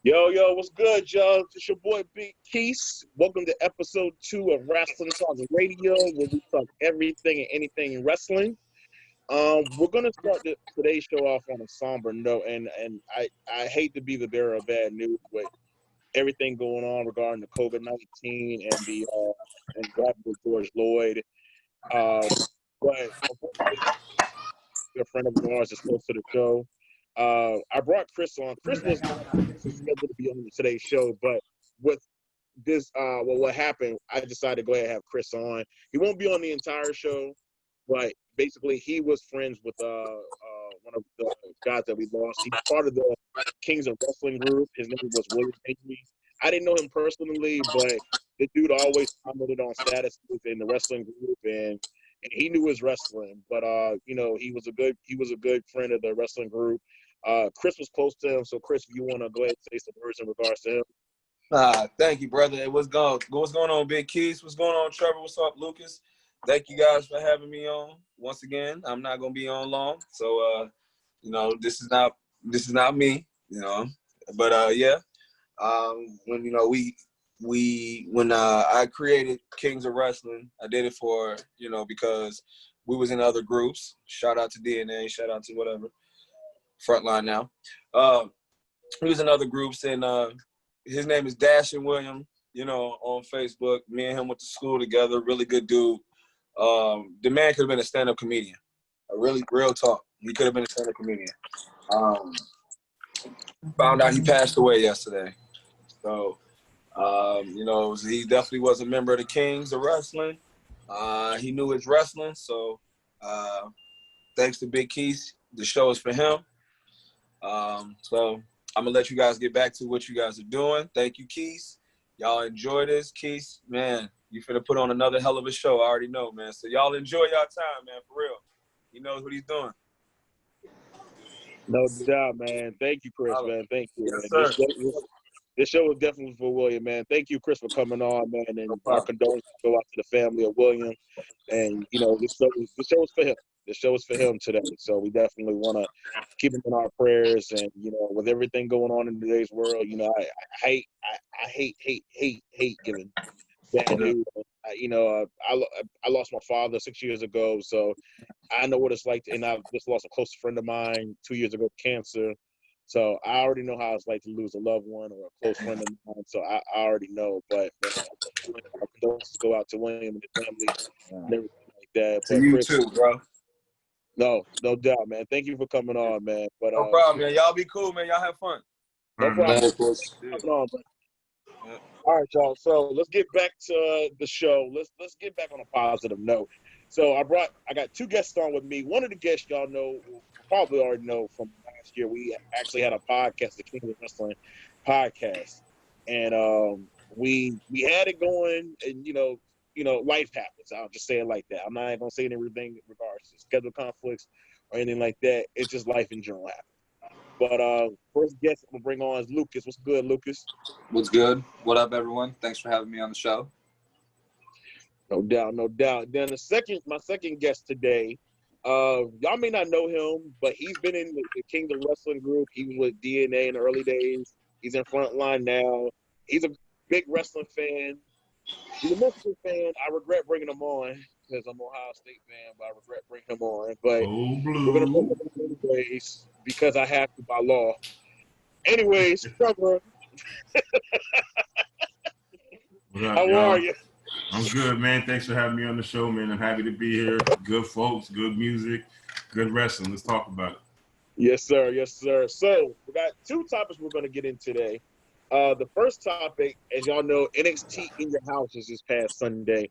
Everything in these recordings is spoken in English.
Yo, what's good, y'all? It's your boy Big Keys. Welcome to episode 2 of Wrestling Talks Radio, where we talk everything and anything in wrestling. We're gonna start today's show off on a somber note, and I hate to be the bearer of bad news with everything going on regarding the COVID-19 and the and what happened with George Lloyd. But unfortunately, a friend of ours is close to the show. I brought Chris on. Chris was scheduled to be on today's show, but with this, what happened, I decided to go ahead and have Chris on. He won't be on the entire show, but basically he was friends with one of the guys that we lost. He's part of the Kings of Wrestling group. His name was William Henry. I didn't know him personally, but the dude always commented on status within the wrestling group, and he knew his wrestling. But he was a good friend of the wrestling group. Chris was close to him, so Chris, if you want to go ahead and say some words in regards to him. Thank you, brother. What's going on, Big Keys? What's going on, Trevor? What's up, Lucas? Thank you guys for having me on once again. I'm not gonna be on long, so this is not me, But when I created Kings of Wrestling, I did it for because we was in other groups. Shout out to DNA. Shout out to whatever Frontline now. We was in other groups, and his name is Dashin William. On Facebook. Me and him went to school together. Really good dude. The man could have been a stand-up comedian. A really real talk. He could have been a stand-up comedian. Found out he passed away yesterday. So, he definitely was a member of the Kings of Wrestling. He knew his wrestling. So, thanks to Big Keys, the show is for him. So I'm gonna let you guys get back to what you guys are doing. Thank you, Keys. Y'all enjoy this. Keys, man, you finna put on another hell of a show. I already know, man. So y'all enjoy y'all time, man, for real. He knows what he's doing. No doubt, man. Thank you, Chris, man. Thank you. Yes, Man. sir. This show is definitely for William, man. Thank you, Chris, for coming on, man. And our condolences go out to the family of William. And, this show is for him. The show is for him today. So we definitely want to keep him in our prayers. And, with everything going on in today's world, I hate giving bad news. I lost my father 6 years ago. So I know what it's like. And I just lost a close friend of mine 2 years ago, cancer. So I already know how it's like to lose a loved one or a close friend of mine. So I already know. But our condolences go out to William and the family and everything like that. To you Chris, too, bro. No doubt, man. Thank you for coming on, man. But no problem, man. Y'all be cool, man. Y'all have fun. No problem. All right, y'all. So let's get back to the show. Let's get back on a positive note. So I got two guests on with me. One of the guests y'all probably already know from last year. We actually had a podcast, the King of Wrestling podcast, and we had it going, and life happens. I'll just say it like that. I'm not gonna say anything in regards to schedule conflicts or anything like that. It's just life in general happens. But first guest I'm gonna bring on is Lucas. What's good, Lucas? What's good? What up, everyone? Thanks for having me on the show. No doubt. Then my second guest today, y'all may not know him, but he's been in the Kings of Wrestling group. He was with DNA in the early days. He's in Frontline now. He's a big wrestling fan. He's a Michigan fan. I regret bringing him on because I'm an Ohio State fan, but I regret bringing him on. But we're gonna bring him on anyways because I have to by law. Anyways, Trevor. How are you? I'm good, man. Thanks for having me on the show, man. I'm happy to be here. Good folks, good music, good wrestling. Let's talk about it. Yes, sir. So we got two topics we're going to get in today. The first topic, as y'all know, NXT in Your House is this past Sunday.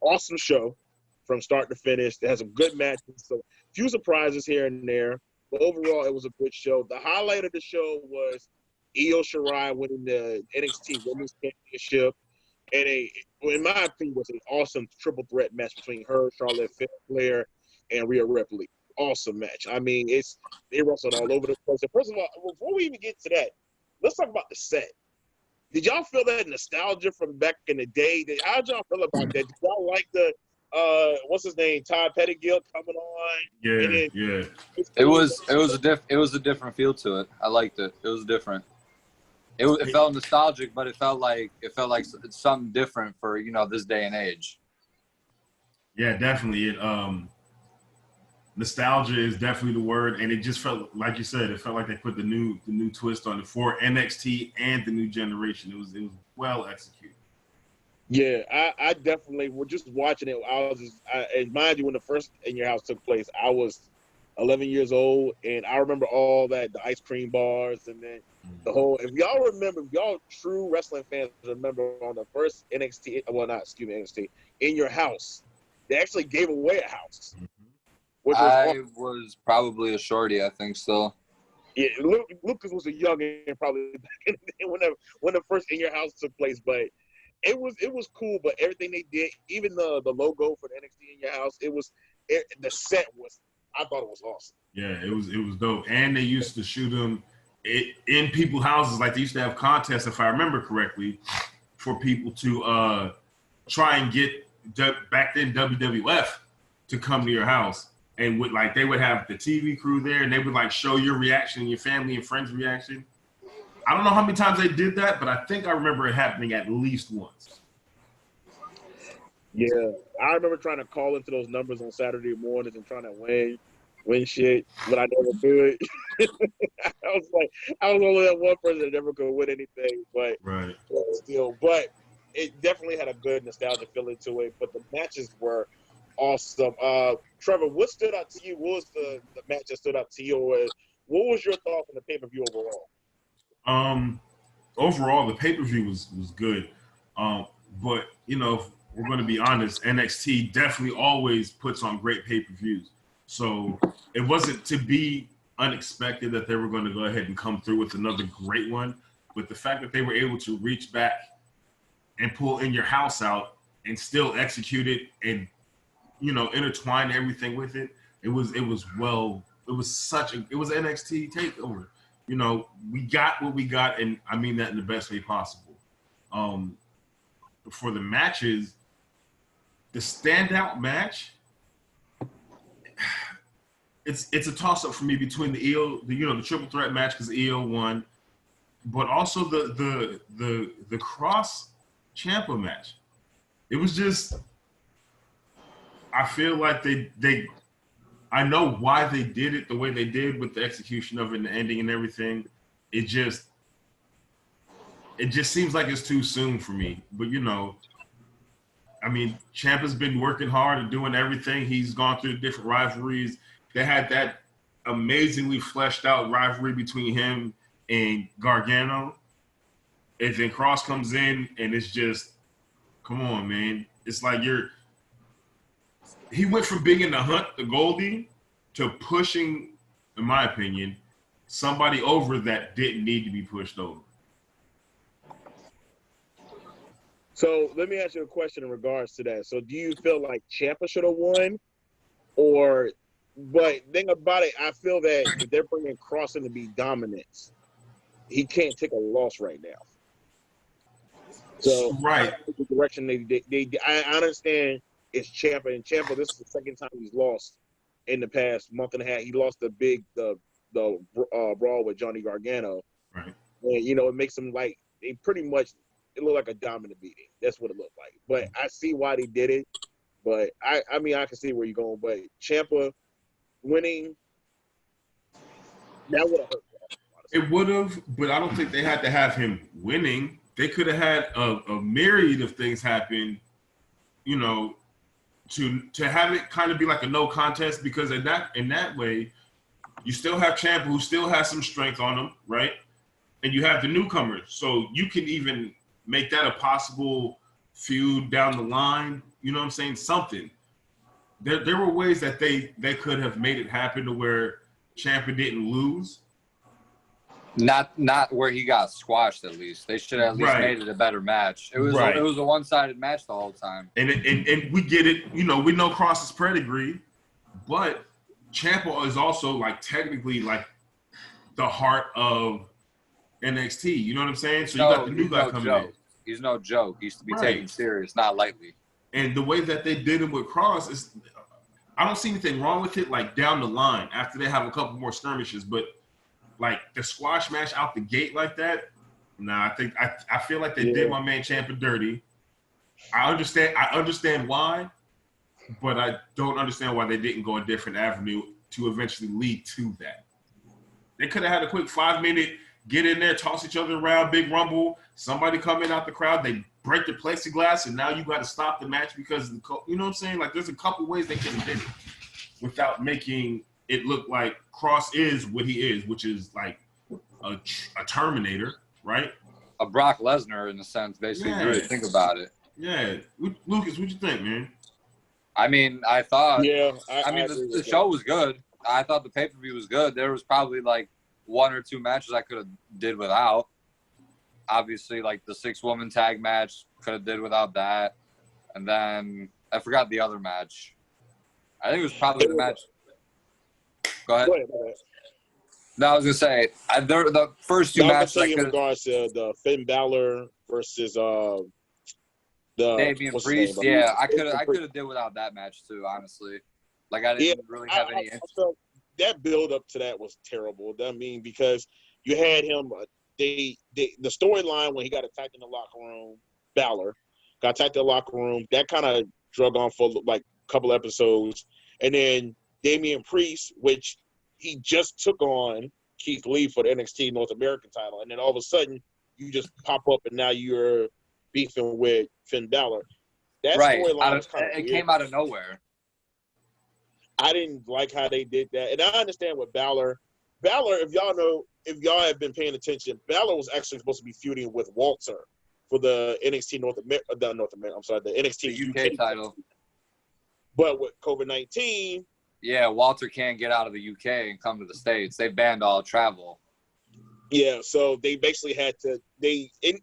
Awesome show from start to finish. It has some good matches, so few surprises here and there. But overall, it was a good show. The highlight of the show was Io Shirai winning the NXT Women's Championship. And in my opinion, was an awesome triple threat match between her, Charlotte Flair, and Rhea Ripley. Awesome match. I mean, they wrestled all over the place. And first of all, before we even get to that, let's talk about the set. Did y'all feel that nostalgia from back in the day? How did y'all feel about that? Did y'all like the what's his name, Todd Pettingill coming on? Yeah. It was a different feel to it. I liked it. It was different. It felt nostalgic, but it felt like something different for this day and age. Yeah, definitely. Nostalgia is definitely the word, and it just felt like you said. It felt like they put the new twist on it for NXT and the new generation. It was well executed. Yeah, I definitely was just watching it. And mind you, when the first In Your House took place, I was 11 years old, and I remember all that, the ice cream bars, and then the whole. If y'all true wrestling fans remember on the first NXT, well, not excuse me, NXT In Your House, they actually gave away a house, which was I awesome. was probably a shorty, I think, still. Yeah, Lucas was a youngin' probably back in the day when the first In Your House took place, but it was cool. But everything they did, even the logo for the NXT In Your House, the set was. I thought it was awesome. Yeah, it was dope. And they used to shoot them in people's houses. Like they used to have contests, if I remember correctly, for people to try and get back then WWF to come to your house. And they would have the TV crew there, and they would like show your reaction, your family and friends' reaction. I don't know how many times they did that, but I think I remember it happening at least once. Yeah, I remember trying to call into those numbers on Saturday mornings and trying to win shit, but I never could. I was only that one person that never could win anything, but Right. still, but it definitely had a good nostalgia feeling to it. But the matches were awesome. Trevor, what stood out to you? What was the match that stood out to you? Or what was your thoughts on the pay-per-view overall? Overall, the pay-per-view was good. But if we're going to be honest, NXT definitely always puts on great pay-per-views. So it wasn't to be unexpected that they were going to go ahead and come through with another great one. But the fact that they were able to reach back and pull In Your House out and still execute it and intertwine everything with it, it was NXT Takeover. We got what we got, and I mean that in the best way possible. For the matches, the standout match, it's a toss up for me between the triple threat match because EO won, but also the Cross Ciampa match. It was just, I feel like I know why they did it the way they did with the execution of it and the ending and everything. It just seems like it's too soon for me. But Ciampa's been working hard and doing everything. He's gone through different rivalries. They had that amazingly fleshed out rivalry between him and Gargano. And then Cross comes in and it's just, come on, man. It's like he went from being in the hunt, the Goldie, to pushing, in my opinion, somebody over that didn't need to be pushed over. So let me ask you a question in regards to that. So do you feel like Ciampa should have won, but thing about it, I feel that if they're bringing Cross in to be dominant, he can't take a loss right now. So right, the direction I understand it's Ciampa, and Ciampa, this is the second time he's lost in the past month and a half. He lost the brawl with Johnny Gargano, right, and it makes him like it looked like a dominant beating. That's what it looked like. But I see why they did it. But I can see where you're going. But Ciampa winning, that would have hurt. It would have, but I don't think they had to have him winning. They could have had a myriad of things happen, to have it kind of be like a no contest, because in that way, you still have Ciampa who still has some strength on him, right? And you have the newcomers, so you can even make that a possible feud down the line. You know what I'm saying? Something. There were ways that they could have made it happen to where Ciampa didn't lose. Not where he got squashed. At least they should have at least made it a better match. It was a one-sided match the whole time. And we get it. We know Cross's pedigree, but Ciampa is also like technically like the heart of NXT. You know what I'm saying? So you got the new guy coming in. He's no joke. He's to be taken serious, not lightly. And the way that they did him with Cross is, I don't see anything wrong with it. Like down the line, after they have a couple more skirmishes, but like the squash match out the gate like that, Nah, I feel like they did my man Ciampa dirty. I understand why, but I don't understand why they didn't go a different avenue to eventually lead to that. They could have had a quick 5-minute get in there, toss each other around, big rumble. Somebody come in out the crowd, they break the plexiglass, and now you got to stop the match because of the you know what I'm saying? Like, there's a couple ways they could have did it without making it look like Cross is what he is, which is like a Terminator, right? A Brock Lesnar in a sense, basically. If you really think about it. Yeah, Lucas, what you think, man? I mean, I thought. Yeah, the show was good. I thought the pay-per-view was good. There was probably like 1 or 2 matches I could have did without. Obviously, like the 6-woman tag match, could have did without that. And then I forgot the other match. I think it was probably the match. Go ahead. No, I was gonna say the first 2 matches. In regards to the Finn Balor versus the Damian Priest. Yeah, I could have did without that match too. Honestly, like I didn't really have any interest. That build up to that was terrible. I mean, because you had him, the storyline when he got attacked in the locker room, Balor got attacked in the locker room. That kind of drug on for like a couple episodes, and then Damian Priest, which he just took on Keith Lee for the NXT North American title, and then all of a sudden you just pop up and now you're beefing with Finn Balor. That storyline was kind of weird. Came out of nowhere. I didn't like how they did that, and I understand with Balor. If y'all have been paying attention, Balor was actually supposed to be feuding with Walter for the NXT the NXT UK title. But with COVID-19. Yeah, Walter can't get out of the UK and come to the States. They banned all travel. Yeah, so they basically had to.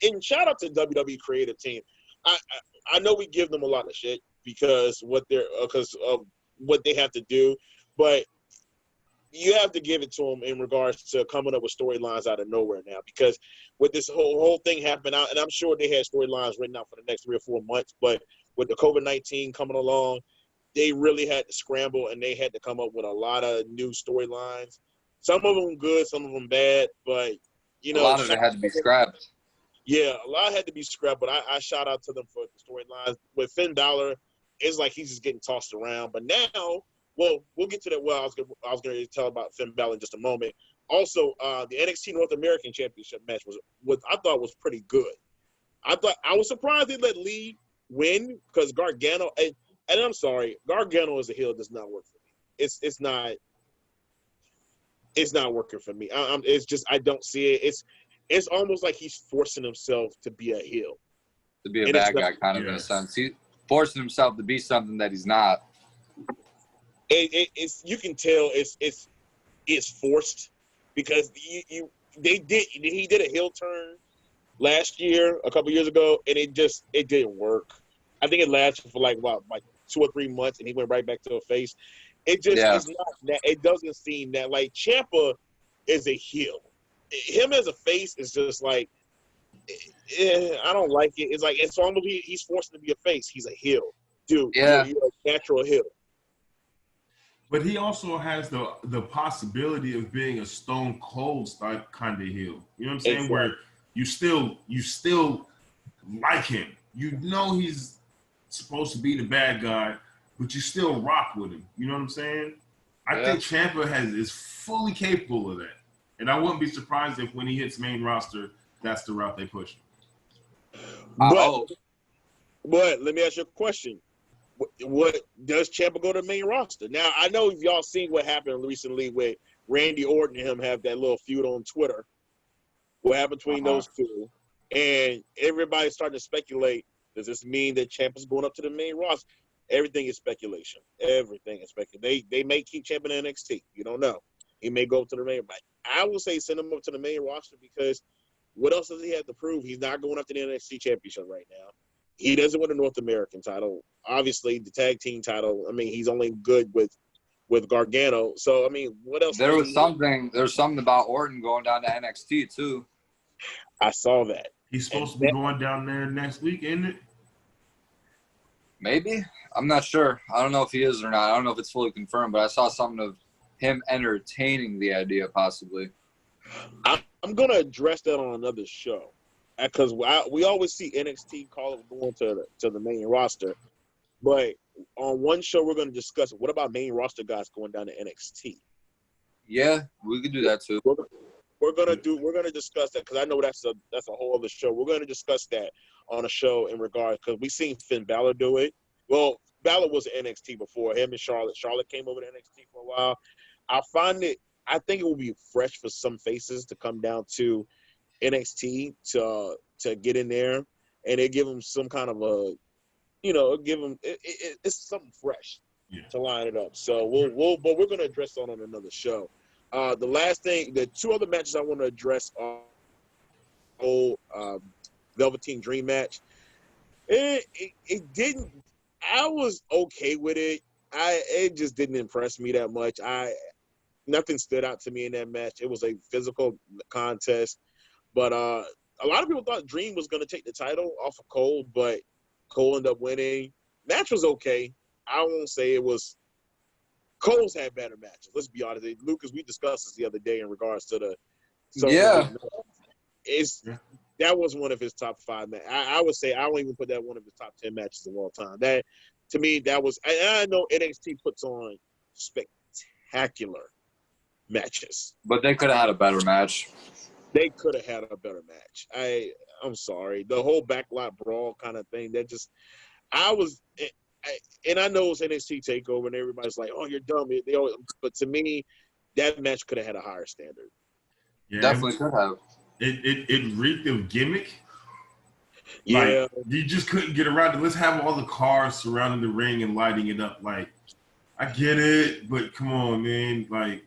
And shout out to WWE creative team. I know we give them a lot of shit because of what they have to do, but you have to give it to them in regards to coming up with storylines out of nowhere now. Because with this whole thing happening out, and I'm sure they had storylines written out for the next 3 or 4 months, but with the COVID-19 coming along, they really had to scramble and they had to come up with a lot of new storylines. Some of them good, some of them bad, but a lot of it had to be scrapped. Yeah, a lot had to be scrapped, but I shout out to them for the storylines. With Finn Balor, it's like he's just getting tossed around. But now, well, we'll get to that. Well, I was going to tell about Finn Balor in just a moment. Also, the NXT North American Championship match was I thought was pretty good. I was surprised they let Lee win because Gargano. And I'm sorry, Gargano as a heel does not work for me. It's not working for me. It's just I don't see it. It's almost like he's forcing himself to be a heel, to be a bad guy, kind of in a sense. He's forcing himself to be something that he's not. It's you can tell it's forced because he did a heel turn last year, a couple years ago, and it didn't work. I think it lasted for like 2 or 3 months, and he went right back to a face. It just is not that. It doesn't seem that like Ciampa is a heel. Him as a face is just like I don't like it. It's like it's almost he's forced to be a face. He's a heel, dude. Yeah, you're a natural heel. But he also has the possibility of being a Stone Cold style kind of heel. You know what I'm saying? Exactly. Where you still like him. You know he's supposed to be the bad guy, but you still rock with him. You know what I'm saying? I think Ciampa is fully capable of that. And I wouldn't be surprised if when he hits main roster, that's the route they push him. But let me ask you a question. What does Ciampa go to the main roster? Now, I know if y'all seen what happened recently with Randy Orton and him have that little feud on Twitter. What happened between those two? And everybody's starting to speculate, does this mean that Ciampa's going up to the main roster? Everything is speculation. Everything is speculation. They may keep Ciampa in NXT. You don't know. He may go up to the main roster. I would say send him up to the main roster because what else does he have to prove? He's not going up to the NXT championship right now. He doesn't win the North American title. Obviously, the tag team title, I mean, he's only good with Gargano. So, I mean, what else? There's something about Orton going down to NXT, too. I saw that. He's supposed to be going down there next week, isn't it? Maybe. I'm not sure. I don't know if he is or not. I don't know if it's fully confirmed, but I saw something of him entertaining the idea, possibly. I'm going to address that on another show. because we always see NXT call it going to the main roster, but on one show we're going to discuss what about main roster guys going down to NXT. Yeah, we could do that too. We're gonna discuss that because I know that's a whole other show. We're gonna discuss that on a show in regards because we seen Finn Balor do it. Well, Balor was at NXT before him and Charlotte. Charlotte came over to NXT for a while. I think it will be fresh for some faces to come down to NXT to get in there, and they give them some kind of a, it's something fresh to line it up. So but we're gonna address that on another show. The two other matches I want to address are Velveteen Dream match. It didn't. I was okay with it. It just didn't impress me that much. Nothing stood out to me in that match. It was a physical contest, but a lot of people thought Dream was going to take the title off of Cole, but Cole ended up winning. Match was okay. I won't say it was. Cole's had better matches. Let's be honest. Lucas, we discussed this the other day in regards to the. That was one of his top 5 matches. I would say I won't even put that one of his top 10 matches of all time. That to me, that was. I know NXT puts on spectacular matches, but they could have had a better match. They could have had a better match. I'm sorry. The whole backlot brawl kind of thing. That just and I know it's NXT Takeover, and everybody's like, "Oh, you're dumb." But to me, that match could have had a higher standard. Yeah, definitely could have. It reeked of gimmick. Yeah, like, you just couldn't get around it. Let's have all the cars surrounding the ring and lighting it up. Like, I get it, but come on, man. Like,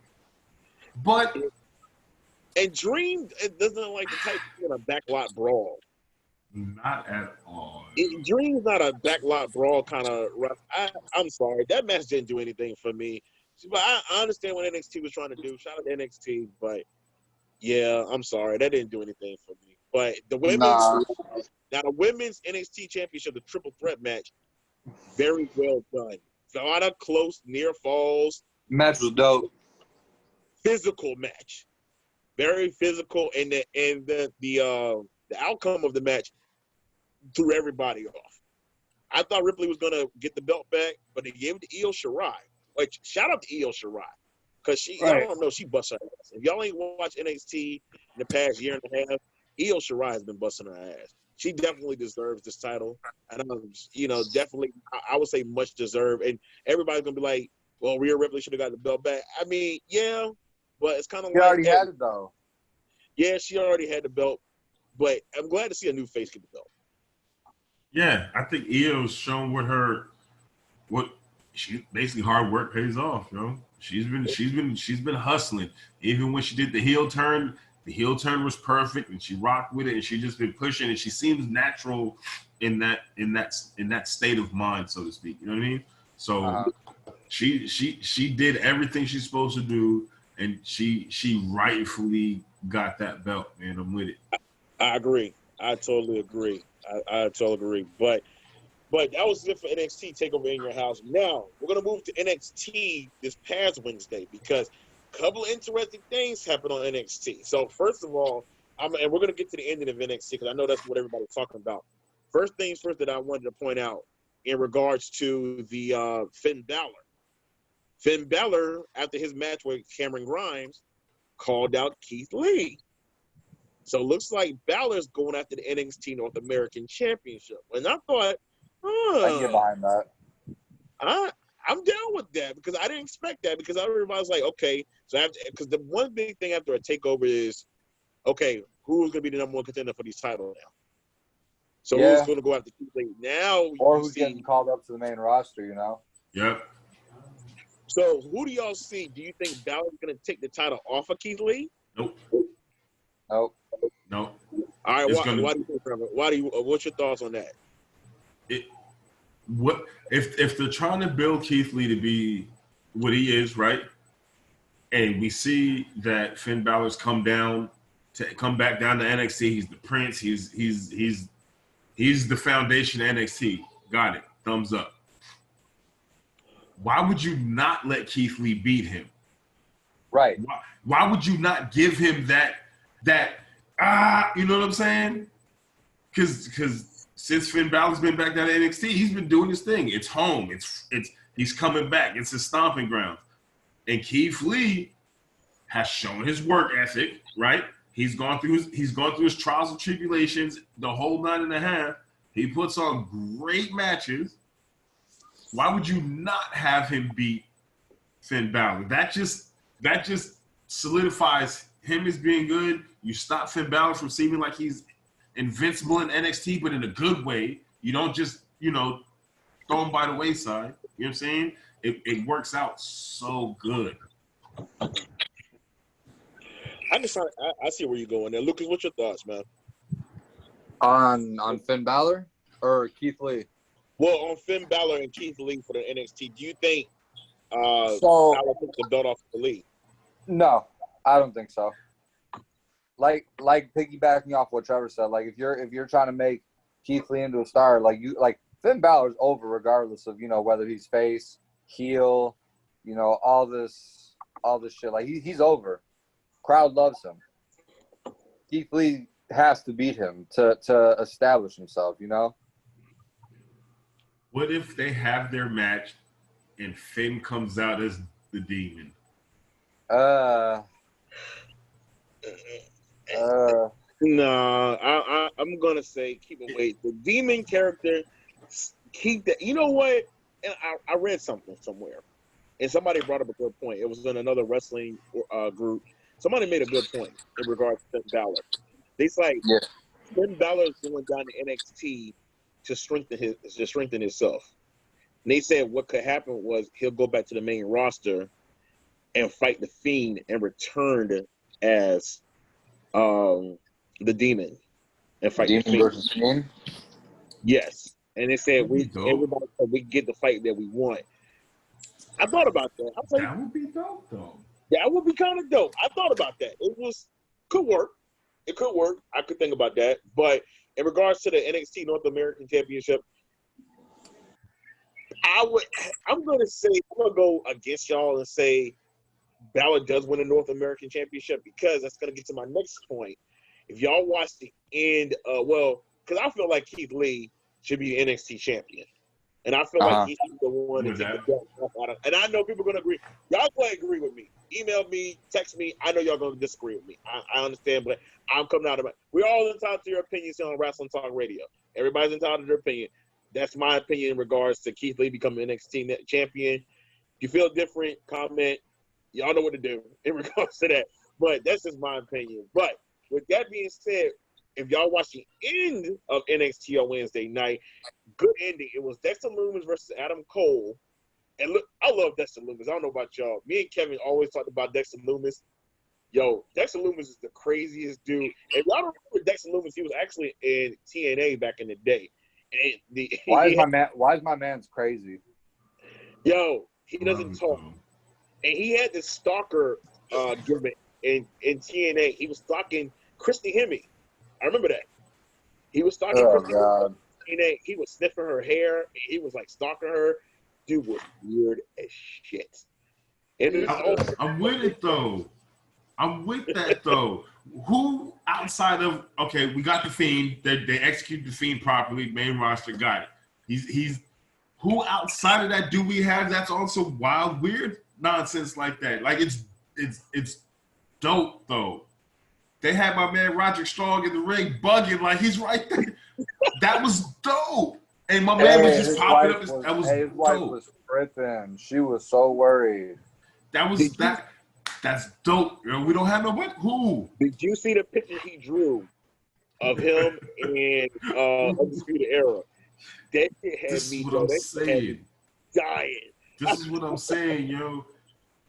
but and Dream doesn't like the type of a backlot brawl. Not at all. Dream's not a backlot brawl kind of ref. I'm sorry. That match didn't do anything for me. But I understand what NXT was trying to do. Shout out to NXT. But, yeah, I'm sorry. That didn't do anything for me. But the women's NXT Championship, the triple threat match, very well done. A lot of close, near falls. Match was dope. Physical match. Very physical. And the outcome of the match threw everybody off. I thought Ripley was going to get the belt back, but they gave it to Io Shirai. Like, shout out to Io Shirai. Because I don't know, she busts her ass. If y'all ain't watched NXT in the past year and a half, Io Shirai has been busting her ass. She definitely deserves this title. And, definitely, I would say much deserved. And everybody's going to be like, well, Rhea Ripley should have got the belt back. I mean, yeah, but it's kind of like. She already had it, though. Yeah, she already had the belt. But I'm glad to see a new face get the belt. Yeah, I think Io's shown what she basically hard work pays off, She's been hustling. Even when she did the heel turn was perfect, and she rocked with it, and she just been pushing, and she seems natural in that state of mind, so to speak. You know what I mean? So she did everything she's supposed to do, and she rightfully got that belt, man. I'm with it. I agree. I totally agree. I totally agree. But that was it for NXT Takeover in Your House. Now, we're going to move to NXT this past Wednesday because a couple of interesting things happened on NXT. So, first of all, and we're going to get to the ending of NXT because I know that's what everybody's talking about. First things first that I wanted to point out in regards to the Finn Balor. Finn Balor, after his match with Cameron Grimes, called out Keith Lee. So it looks like Balor's going after the NXT North American Championship. And I thought, I can get behind that. I'm down with that because I didn't expect that because everybody's like, okay. So because the one big thing after a takeover is, okay, who's going to be the number one contender for these titles now? So who's going to go after Keith Lee now? Or who's getting called up to the main roster, Yep. So who do y'all see? Do you think Balor's going to take the title off of Keith Lee? Nope. Nope. No. All right. Why do you think, Trevor? What's your thoughts on that? What if they're trying to build Keith Lee to be what he is, right? And we see that Finn Balor's come back down to NXT. He's the prince. He's the foundation of NXT. Got it. Thumbs up. Why would you not let Keith Lee beat him? Right. Why would you not give him that you know what I'm saying? Because since Finn Balor's been back down to NXT, he's been doing his thing. It's home. He's coming back. It's his stomping ground. And Keith Lee has shown his work ethic, right? He's gone through his trials and tribulations, the whole 9.5. He puts on great matches. Why would you not have him beat Finn Balor? That just solidifies him as being good. You stop Finn Balor from seeming like he's invincible in NXT, but in a good way. You don't just, throw him by the wayside. You know what I'm saying? It works out so good. I see where you're going there. Lucas, what's your thoughts, man? On Finn Balor or Keith Lee? Well, on Finn Balor and Keith Lee for the NXT, do you think Balor took the belt off the Lee? No, I don't think so. Like piggybacking off what Trevor said, like if you're trying to make Keith Lee into a star, like Finn Balor's over regardless of whether he's face, heel, all this shit. Like he's over. Crowd loves him. Keith Lee has to beat him to establish himself. What if they have their match and Finn comes out as the demon? No, I'm gonna say keep it away. The demon character, keep that. You know what? And I read something somewhere, and somebody brought up a good point. It was in another wrestling group. Somebody made a good point in regards to Finn Balor. They say Finn Balor is going down to NXT to strengthen himself. And they said what could happen was he'll go back to the main roster and fight the Fiend and return as the Demon and fight the Fiend. Versus Fiend? Yes. And they said we get the fight that we want. I thought about that. That would be dope, though. That would be kind of dope. I thought about that. Could work. It could work. I could think about that. But in regards to the NXT North American Championship, I'm going to go against y'all and say Balor does win the North American Championship because that's going to get to my next point. If y'all watch the end, because I feel like Keith Lee should be the NXT champion. And I feel like he's the one to take the belt off out of. And I know people are going to agree. Y'all go ahead and agree with me. Email me, text me. I know y'all going to disagree with me. I understand, but I'm coming out of it. We're all entitled to your opinions here on Wrestling Talk Radio. Everybody's entitled to their opinion. That's my opinion in regards to Keith Lee becoming NXT champion. If you feel different, comment. Y'all know what to do in regards to that. But that's just my opinion. But with that being said, if y'all watch the end of NXT on Wednesday night, good ending. It was Dexter Lumis versus Adam Cole. And look, I love Dexter Lumis. I don't know about y'all. Me and Kevin always talked about Dexter Lumis. Yo, Dexter Lumis is the craziest dude. If y'all don't remember Dexter Lumis, he was actually in TNA back in the day. And why is my man's crazy? Yo, he doesn't talk. And he had this stalker gimmick in TNA. He was stalking Christy Hemme. I remember that. He was stalking Christy Hemme. TNA. He was sniffing her hair. He was like stalking her. Dude was weird as shit. And I'm with it though. I'm with that though. Who outside of we got the Fiend. They executed the Fiend properly. Main roster got it. He's who outside of that do we have that's also wild, weird nonsense like that? Like it's dope though. They had my man Roderick Strong in the ring bugging like he's right there. That was dope. And my man was just popping up. That was his wife was tripping. She was so worried. That's dope. We don't have nobody. Who? Did you see the picture he drew of him in Undisputed Era? That shit had me dying. This is what I'm saying, yo.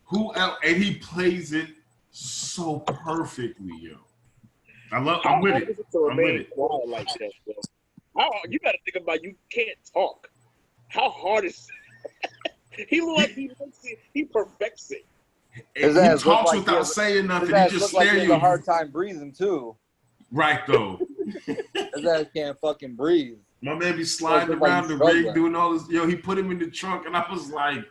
Who else? And he plays it so perfectly, yo. I'm with it. I'm with it. Like that, yo. You got to think about you can't talk. How hard is he look like he perfects it. He talks without saying nothing. He just stares you. He has a hard time breathing too. Right though. His ass can't fucking breathe. My man be sliding around the ring doing all this. Yo, he put him in the trunk, and I was like,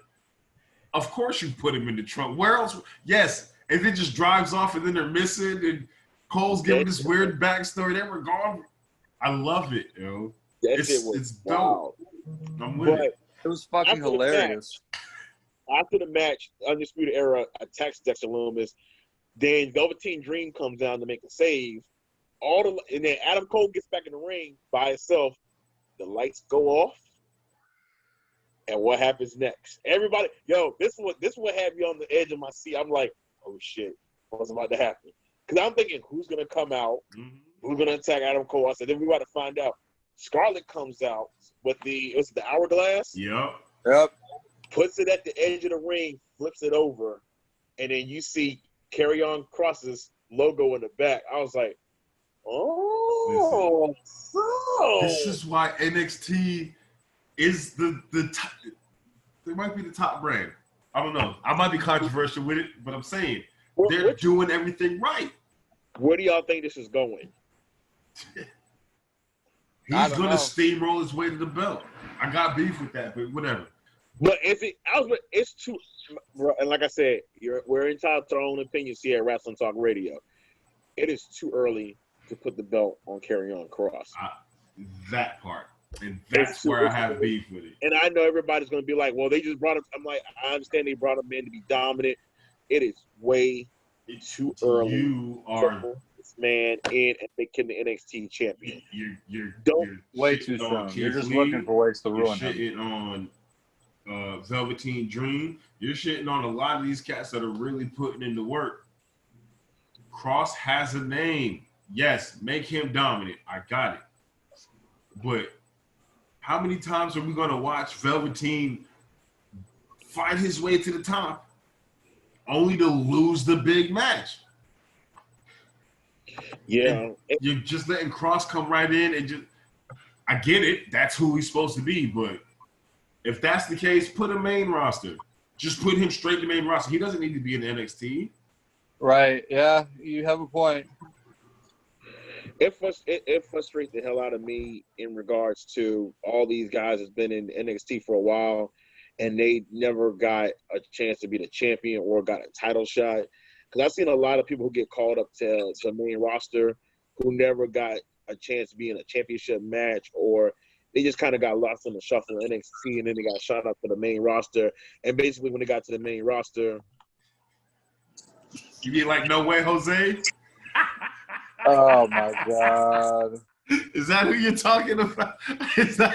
"Of course you put him in the trunk. Where else?" Yes, and then just drives off, and then they're missing, and Cole's giving this weird backstory. They were gone. I love it, yo. That shit was It's wild. dope. I'm with it. It was fucking hilarious. After the match, Undisputed Era attacks Dexter Lumis. Then Velveteen Dream comes down to make a save. And then Adam Cole gets back in the ring by himself. The lights go off. And what happens next? Everybody, this is what had me on the edge of my seat. I'm like, oh shit, what's about to happen? Because I'm thinking, who's gonna come out? Mm-hmm. Who's gonna attack Adam Cole? I said, then we got to find out. Scarlett comes out with the hourglass. Yep. Puts it at the edge of the ring, flips it over, and then you see Carry On Cross's logo in the back. I was like, oh, so this is why NXT is the top. They might be the top brand. I don't know. I might be controversial with it, but I'm saying they're doing everything right. Where do y'all think this is going? He's going to steamroll his way to the belt. I got beef with that, but whatever. But it's too, and like I said, we're entitled to our own opinions here at Wrestling Talk Radio. It is too early to put the belt on Carry On Cross. That part. And that's where I have beef with it. And I know everybody's going to be like, well, they just brought him. I'm like, I understand they brought him in to be dominant. It is way too early. You are this man in and making the NXT champion. You're way too strong. You're just looking for ways to ruin him. You're shitting on Velveteen Dream. You're shitting on a lot of these cats that are really putting in the work. Cross has a name. Yes, make him dominant. I got it. But how many times are we going to watch Velveteen fight his way to the top only to lose the big match? Yeah. You're just letting Cross come right in and just – I get it. That's who he's supposed to be. But if that's the case, put a main roster. Just put him straight to main roster. He doesn't need to be in NXT. Right. Yeah, you have a point. It frustrates the hell out of me in regards to all these guys that's been in NXT for a while and they never got a chance to be the champion or got a title shot. Because I've seen a lot of people who get called up to the main roster who never got a chance to be in a championship match, or they just kind of got lost in the shuffle of NXT and then they got shot up to the main roster. And basically when they got to the main roster. You mean like No Way Jose? Oh my God! Is that who you're talking about? Is that?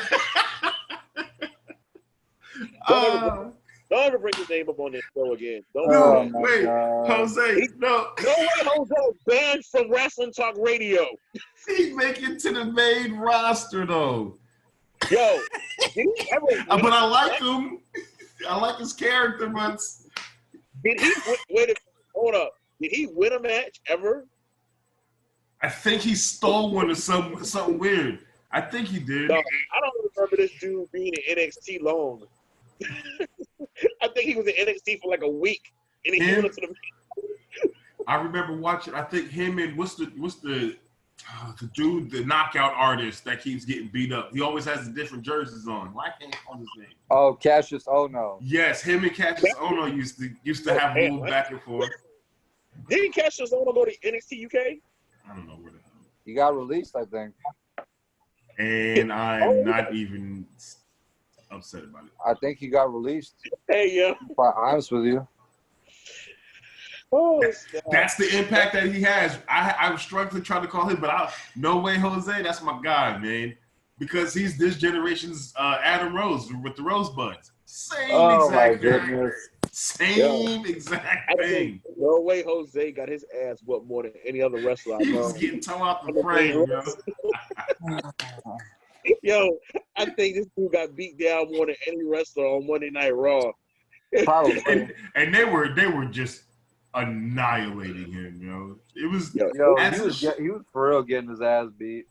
Don't ever bring his name up on this show again. Don't no, wait, God. Jose. No way, Jose banned from Wrestling Talk Radio. He make it to the main roster though. Yo, did he ever? But I like him. I like his character, but did he? Wait, hold up. Did he win a match ever? I think he stole one or something weird. I think he did. No, I don't remember this dude being in NXT long. I think he was in NXT for like a week, and he went to the. I remember watching. I think him and what's the dude, the knockout artist that keeps getting beat up. He always has the different jerseys on. Why can't I find his name? Oh, Cassius Ohno. Yes, him and Cassius Ohno used to have a move back and forth. Didn't Cassius Ohno go to NXT UK? I don't know where the hell. He got released, I think. And I'm not even upset about it. I think he got released. Hey, yeah. To be quite honest with you. Oh, that's the impact that he has. I was struggling trying to call him, but No Way Jose, that's my guy, man. Because he's this generation's Adam Rose with the Rosebuds. Same exact thing. Same exact thing. No Way Jose got his ass whooped more than any other wrestler I know. He was getting tore out the frame, yo. Yo, I think this dude got beat down more than any wrestler on Monday Night Raw. Probably. and they were just annihilating him, yo. It was he was for real getting his ass beat.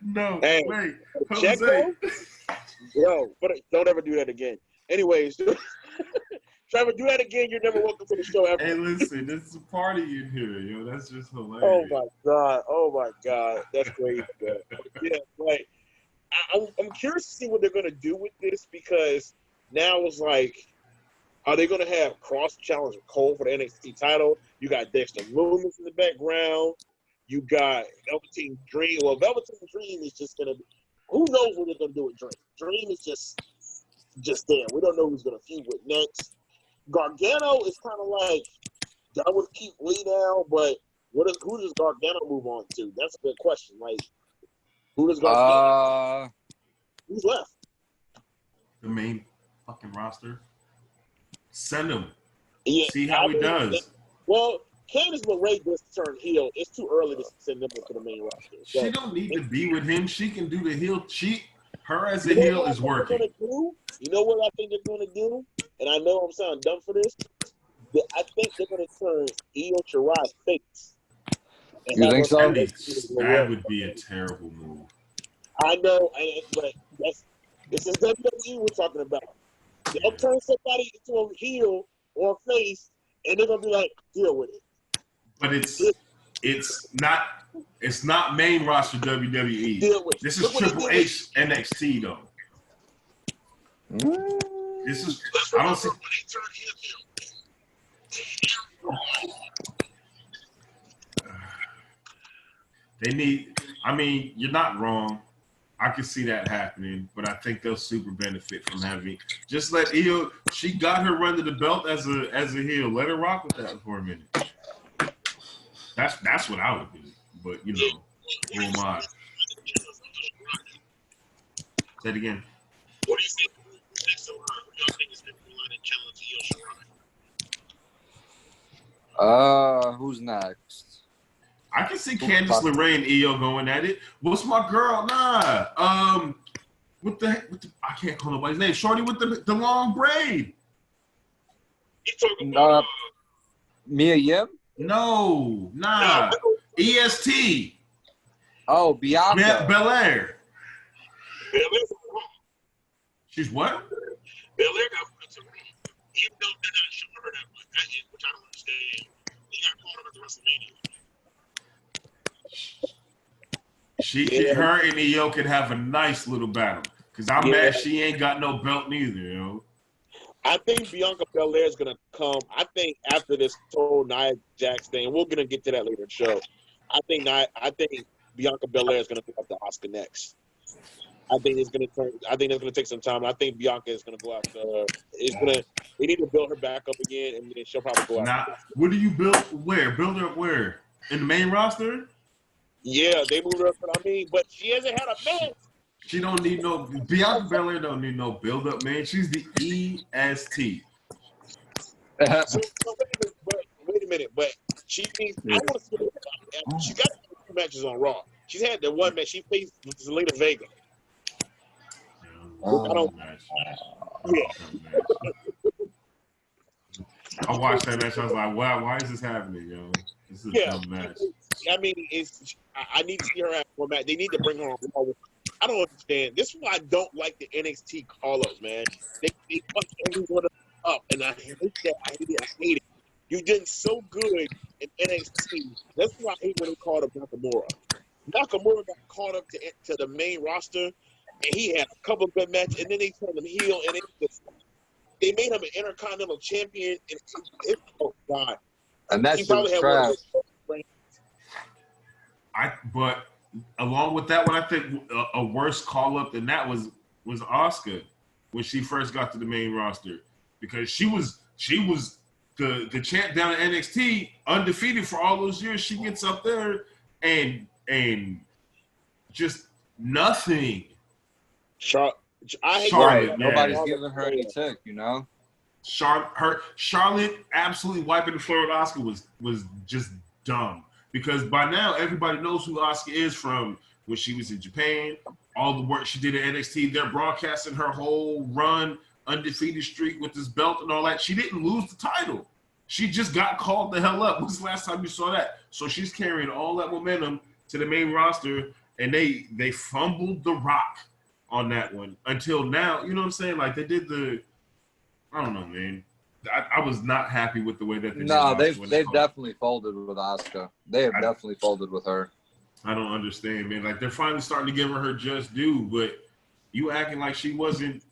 No, hey, wait, Jose. Yo, but don't ever do that again. Anyways, Trevor, do that again. You're never welcome to the show ever. Hey, listen, this is a party in here, yo. That's just hilarious. Oh my God, that's crazy. Yeah, like I'm curious to see what they're gonna do with this, because now it's like, are they gonna have Cross challenge Cole for the NXT title? You got Dexter Lumis in the background. You got Velveteen Dream. Well, Velveteen Dream is just gonna. Who knows what they're gonna do with Dream? Dream is just there. We don't know who's gonna feud with next. Gargano is kind of like done with Keith Lee now, but who does Gargano move on to? That's a good question. Like, who does Gargano? Who's left? The main fucking roster. Send him. Yeah, see how he does. Well, Candice LeRae just turned heel. It's too early to send them to the main roster. So, she don't need to be with him. She can do the heel. Her as a heel is working. You know what I think they're going to do? And I know I'm sounding dumb for this. I think they're going to turn Io Shirai face. You think so? That would be a terrible move. I know, but this is WWE we're talking about. They'll turn somebody into a heel or a face, and they're going to be like, deal with it. But it's not main roster WWE. This is Triple H NXT though. This is I don't see. They need. I mean, you're not wrong. I can see that happening, but I think they'll super benefit from having. Just let Io. She got her run to the belt as a heel. Let her rock with that for a minute. That's what I would do. But you know, who am I? Say it again. What do you think next to her? Who y'all think is going to line and challenge Io Shirai? Who's next? I can see Candice LeRae and Io going at it. What's my girl? Nah. With the I can't call nobody's name. Shorty with the long braid. You talking about Mia Yim? No, nah. EST. Oh, Bianca. Belair. Belair's She's what? Belair got put to Raw. Even though they're not showing her that much, which I don't understand. He got called up at WrestleMania. Her and Io could have a nice little battle. Because I'm mad she ain't got no belt neither, you know. I think Bianca Belair is going to come. I think after this whole Nia Jax thing, we're going to get to that later in the show. I think Bianca Belair is going to pick up the Oscar next. I think it's going to take some time. I think Bianca is going to go after her. They need to build her back up again, and then she'll probably go after her. What do you build? Where? Build her up where? In the main roster? Yeah, they moved her up. But she hasn't had a match. She don't need no Bianca Belair. Don't need no build up, man. She's the EST. Wait a minute, but she needs. I want to see her. She got 2 matches on Raw. She's had the one match she faced with Zelina Vega. I watched that match. I was like, wow, why is this happening, yo? This is a dumb match. I mean, I need to see her at one match. They need to bring her on Raw. I don't understand. This is why I don't like the NXT call-ups, man. They fuck everyone up, and I hate that. I hate it. You did so good in NXT. That's why I hate when they called up Nakamura. Nakamura got called up to the main roster, and he had a couple of good matches, and then they turned him heel, and they made him an Intercontinental Champion. And oh God! And that shit was trash. But along with that one, I think a worse call up than that was Asuka when she first got to the main roster, because she was the champ down at NXT, undefeated for all those years. She gets up there and just nothing. I hate Charlotte. Nobody's giving her any tick, you know. Charlotte absolutely wiping the floor with Asuka was just dumb, because by now everybody knows who Asuka is from when she was in Japan. All the work she did at NXT, they're broadcasting her whole run, undefeated streak with this belt and all that. She didn't lose the title. She just got called the hell up. When's the last time you saw that? So she's carrying all that momentum to the main roster, and they fumbled the rock on that one until now. You know what I'm saying? Like, they did I don't know, man. I was not happy with the way that they did. No, they've definitely folded with Asuka. They have definitely folded with her. I don't understand, man. Like, they're finally starting to give her just due, but you acting like she wasn't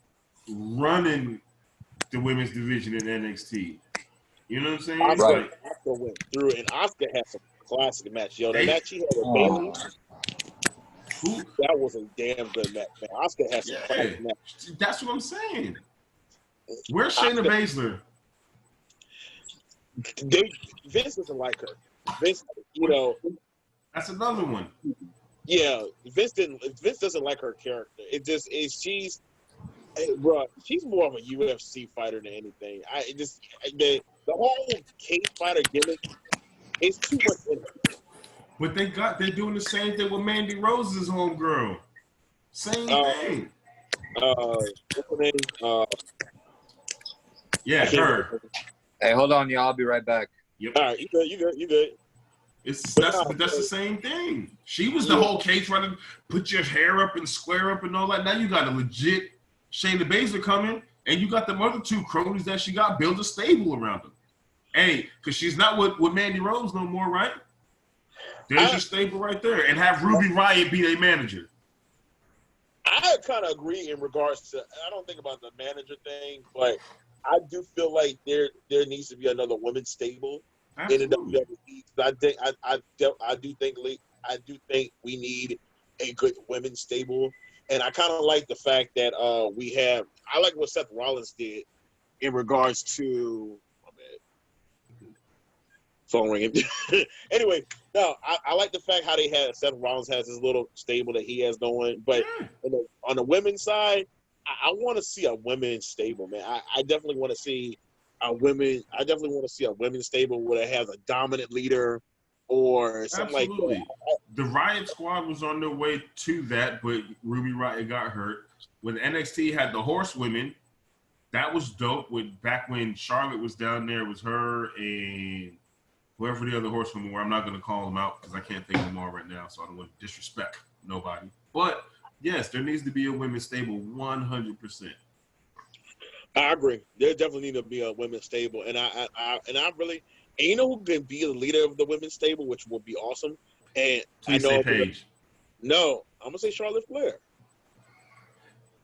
running the women's division in NXT. You know what I'm saying? Asuka went through, and Asuka had some classic match. Yo, the match he had with Bailey, that was a damn good match, man. Asuka had some classic matches. That's what I'm saying. Where's Shayna Baszler? Vince doesn't like her. Vince, that's another one. Yeah, Vince doesn't like her character. It just is. She's more of a UFC fighter than anything. The whole cage fighter gimmick is too much in it. But they're doing the same thing with Mandy Rose's homegirl. Same thing. What's her name? Yeah, her. Hey, hold on, y'all. I'll be right back. Yep. All right, you good. That's the same thing. She was the whole case running, put your hair up and square up and all that. Now you got a legit Shayna Baszler coming, and you got the other two cronies that she got build a stable around them. Hey, because she's not with Mandy Rose no more, right? There's your stable right there, and have Ruby Riott be their manager. I kind of agree in regards to. I don't think about the manager thing, but I do feel like there needs to be another women's stable. Absolutely. In the WWE. I do think we need a good women's stable, and I kind of like the fact that we have. I like what Seth Rollins did in regards to. Phone ringing. Anyway, no, I like the fact how they had Seth Rollins has his little stable that he has going, but on the women's side, I want to see a women's stable, man. I definitely want to see a women's stable where it has a dominant leader or something like that. The Riot Squad was on their way to that, but Ruby Riott got hurt. When NXT had the Horsewomen, that was dope. Back when Charlotte was down there, it was her and whoever the other horsewomen were. I'm not going to call them out because I can't think of them all right now, so I don't want to disrespect nobody. But yes, there needs to be a women's stable 100%. I agree. There definitely need to be a women's stable, and I really, and you know who can be the leader of the women's stable, which would be awesome. And Please say Paige. No, I'm gonna say Charlotte Flair.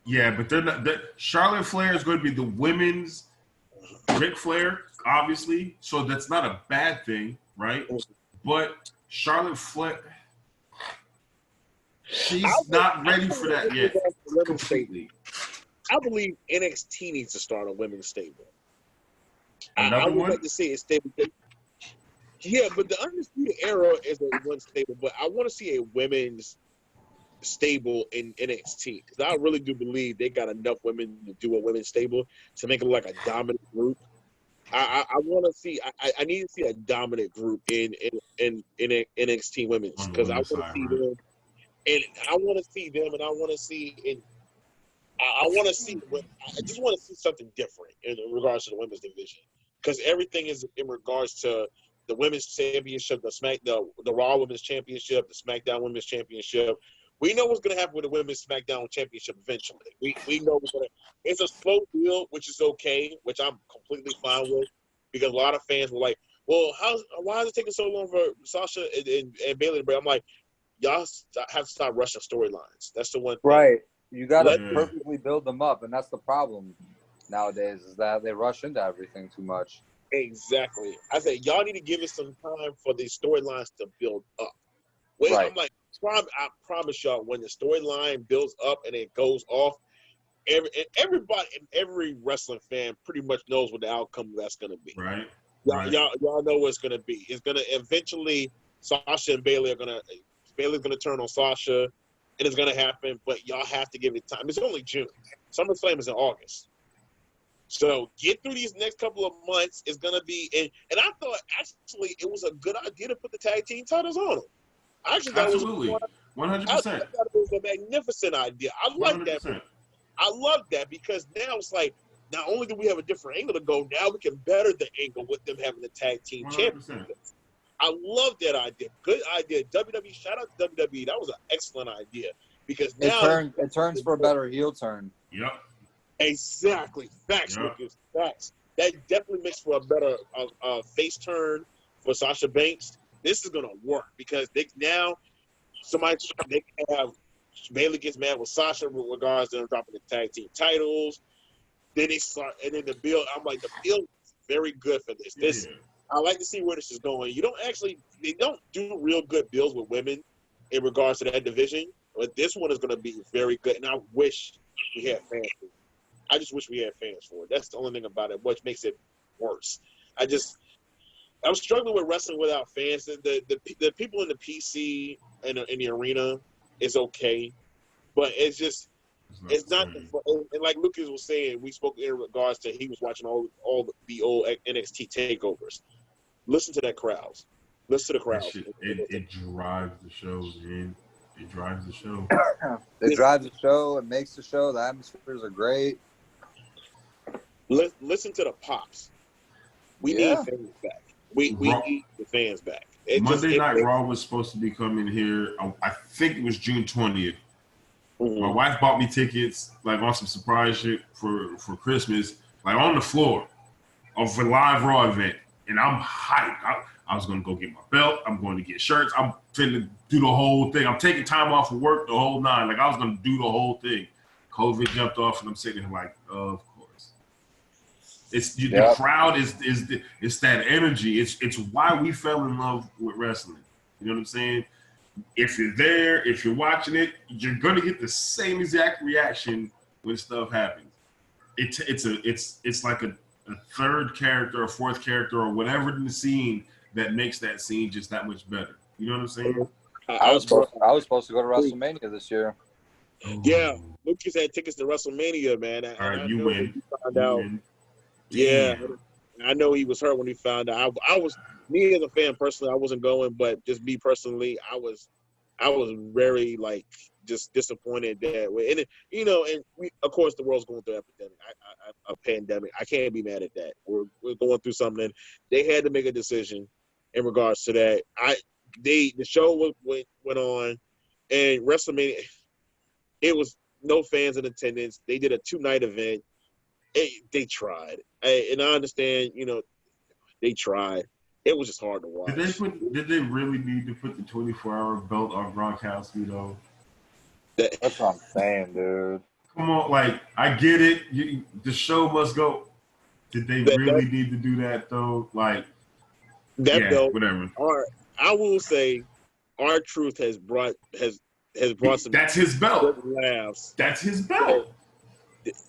Yeah, but they're not. Charlotte Flair is going to be the women's Ric Flair, obviously, so that's not a bad thing, right? But Charlotte Flair, she's not ready for that yet. Completely. I believe NXT needs to start a women's stable. I would like to see a stable. Yeah, but the Undisputed Era is a one stable, but I want to see a women's stable in NXT because I really do believe they got enough women to do a women's stable to make it like a dominant group. I want to see. I need to see a dominant group in NXT women's because I want to see them, and I want to see them, and I want to see I want to see. I just want to see something different in regards to the women's division because everything is in regards to the women's championship, the Raw Women's Championship, the SmackDown Women's Championship. We know what's going to happen with the Women's SmackDown Championship eventually. We know it's a slow deal, which is okay, which I'm completely fine with, because a lot of fans were like, well, why is it taking so long for Sasha and Bayley to break? I'm like, y'all have to stop rushing storylines. That's the one thing. Right. You got to perfectly build them up, and that's the problem nowadays is that they rush into everything too much. Exactly. I said, y'all need to give it some time for these storylines to build up. Right. I'm like, I promise y'all, when the storyline builds up and it goes off, everybody and every wrestling fan pretty much knows what the outcome of that's going to be. Right. Y'all know what it's going to be. It's going to eventually, Sasha and Bayley's going to turn on Sasha, and it's going to happen, but y'all have to give it time. It's only June. SummerSlam is in August. So get through these next couple of months. It's going to be, and I thought actually it was a good idea to put the tag team titles on them. I actually thought Absolutely. it was 100%. I thought it was a magnificent idea. I like that. I love that because now it's like, not only do we have a different angle to go, now we can better the angle with them having the tag team championships. I love that idea. Good idea. WWE, shout out to WWE. That was an excellent idea because now it turns for a better heel turn. Yep. Exactly. Facts, Lucas. Facts. That definitely makes for a better face turn for Sasha Banks. This is gonna work because they can have Bayley gets mad with Sasha with regards to them dropping the tag team titles. Then they start, and then the build. I'm like, the build is very good for this. I like to see where this is going. They don't do real good deals with women in regards to that division, but this one is going to be very good. And I wish we had fans for it. I just wish we had fans for it. That's the only thing about it, which makes it worse. I'm struggling with wrestling without fans. The people in the PC and in the arena is okay, but it's not. And like Lucas was saying, we spoke in regards to he was watching all the old NXT takeovers. Listen to that crowds. Listen to the crowds. It drives the show, man. It drives the show. It drives the show. It makes the show. The atmospheres are great. Listen to the pops. We need fans back. We need the fans back. Monday Night Raw was supposed to be coming here. I think it was June 20th. Mm-hmm. My wife bought me tickets, like on some surprise shit for Christmas, like on the floor of a live Raw event. And I'm hyped. I was going to go get my belt. I'm going to get shirts. I'm finna do the whole thing. I'm taking time off of work, the whole nine. Like, I was going to do the whole thing. COVID jumped off, and I'm sitting here like, of course. The crowd is that energy. It's why we fell in love with wrestling. You know what I'm saying? If you're there, if you're watching it, you're going to get the same exact reaction when stuff happens. It's like a third character, a fourth character, or whatever in the scene that makes that scene just that much better. You know what I'm saying? I was supposed to go to WrestleMania this year. Yeah, Lucas had tickets to WrestleMania, man. All right, you win. Yeah, I know he was hurt when he found out. I was me as a fan personally, I wasn't going, but just me personally, I was very like just disappointed that way. And of course, the world's going through a pandemic. I can't be mad at that. We're going through something. They had to make a decision in regards to that. The show went on, and WrestleMania. It was no fans in attendance. They did a 2-night event. They tried, and I understand. They tried. It was just hard to watch. Did they really need to put the 24-hour belt on Gronkowski though? That's what I'm saying, dude. Come on, like I get it. The show must go. Did they really need to do that though? Like belt, whatever. I will say, R-Truth has brought some. That's his belt. Good laughs. That's his belt.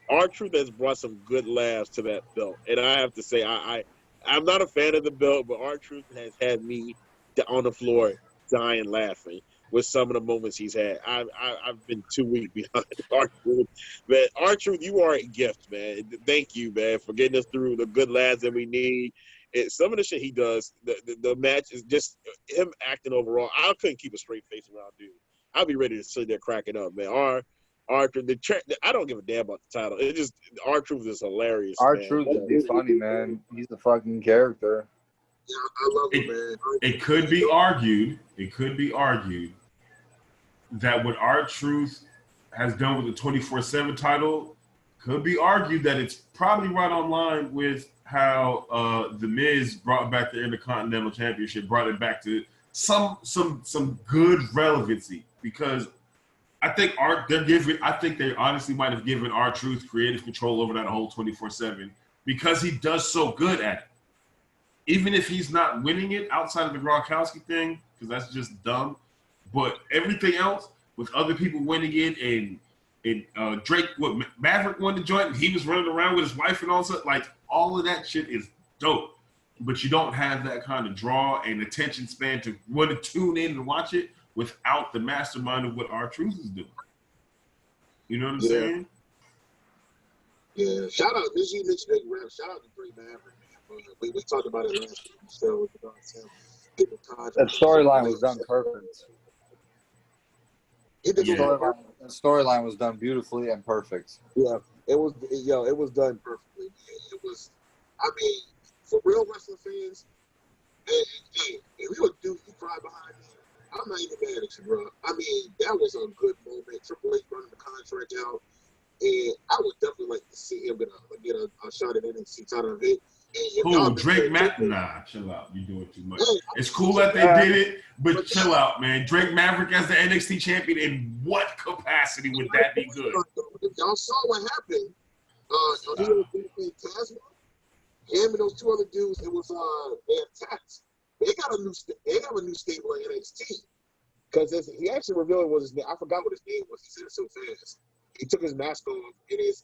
R-Truth has brought some good laughs to that belt, and I have to say, I'm not a fan of the belt, but R-Truth has had me on the floor dying laughing with some of the moments he's had. I've been 2 weeks behind R-Truth. Man, R-Truth, you are a gift, man. Thank you, man, for getting us through the good lads that we need. Some of the shit he does, the match is just him acting overall. I couldn't keep a straight face around, dude. I'll be ready to sit there cracking up, man. R-Truth, I don't give a damn about the title. It just R-Truth is hilarious. R-Truth is funny, man. He's a fucking character. Yeah, I love him, man. It could be argued that what R-Truth has done with the 24/7 title could be argued that it's probably right on line with how The Miz brought back the Intercontinental Championship, brought it back to some good relevancy, because I think they honestly might have given R-Truth creative control over that whole 24/7 because he does so good at it. Even if he's not winning it outside of the Gronkowski thing, because that's just dumb. But everything else, with other people winning it, and Drake, Maverick won the joint, and he was running around with his wife and all that, like all of that shit is dope. But you don't have that kind of draw and attention span to want to tune in and watch it without the mastermind of what R-Truth is doing. You know what I'm saying? Yeah. Shout out, this is Nxt Takeover. Shout out to Drake Maverick, man. We talked about it last week. So, that storyline was done perfect. The storyline was done beautifully and perfect. Yeah, it was done perfectly. It was, I mean, for real wrestling fans, hey, if you a dude, you cry behind me, I'm not even mad at you, bro. I mean, that was a good moment. Triple H running the contract out, and I would definitely like to see him get a shot at NXT title of it. Drake Maverick? Nah, chill out. You're doing too much. It's cool that they did it, but chill out, man. Drake Maverick as the NXT champion, in what capacity would that be good? Y'all saw what happened. Tasman? Him and those two other dudes, it was they attacked. They have a new stable in NXT because he actually revealed what his name. I forgot what his name was. He said it so fast. He took his mask off and his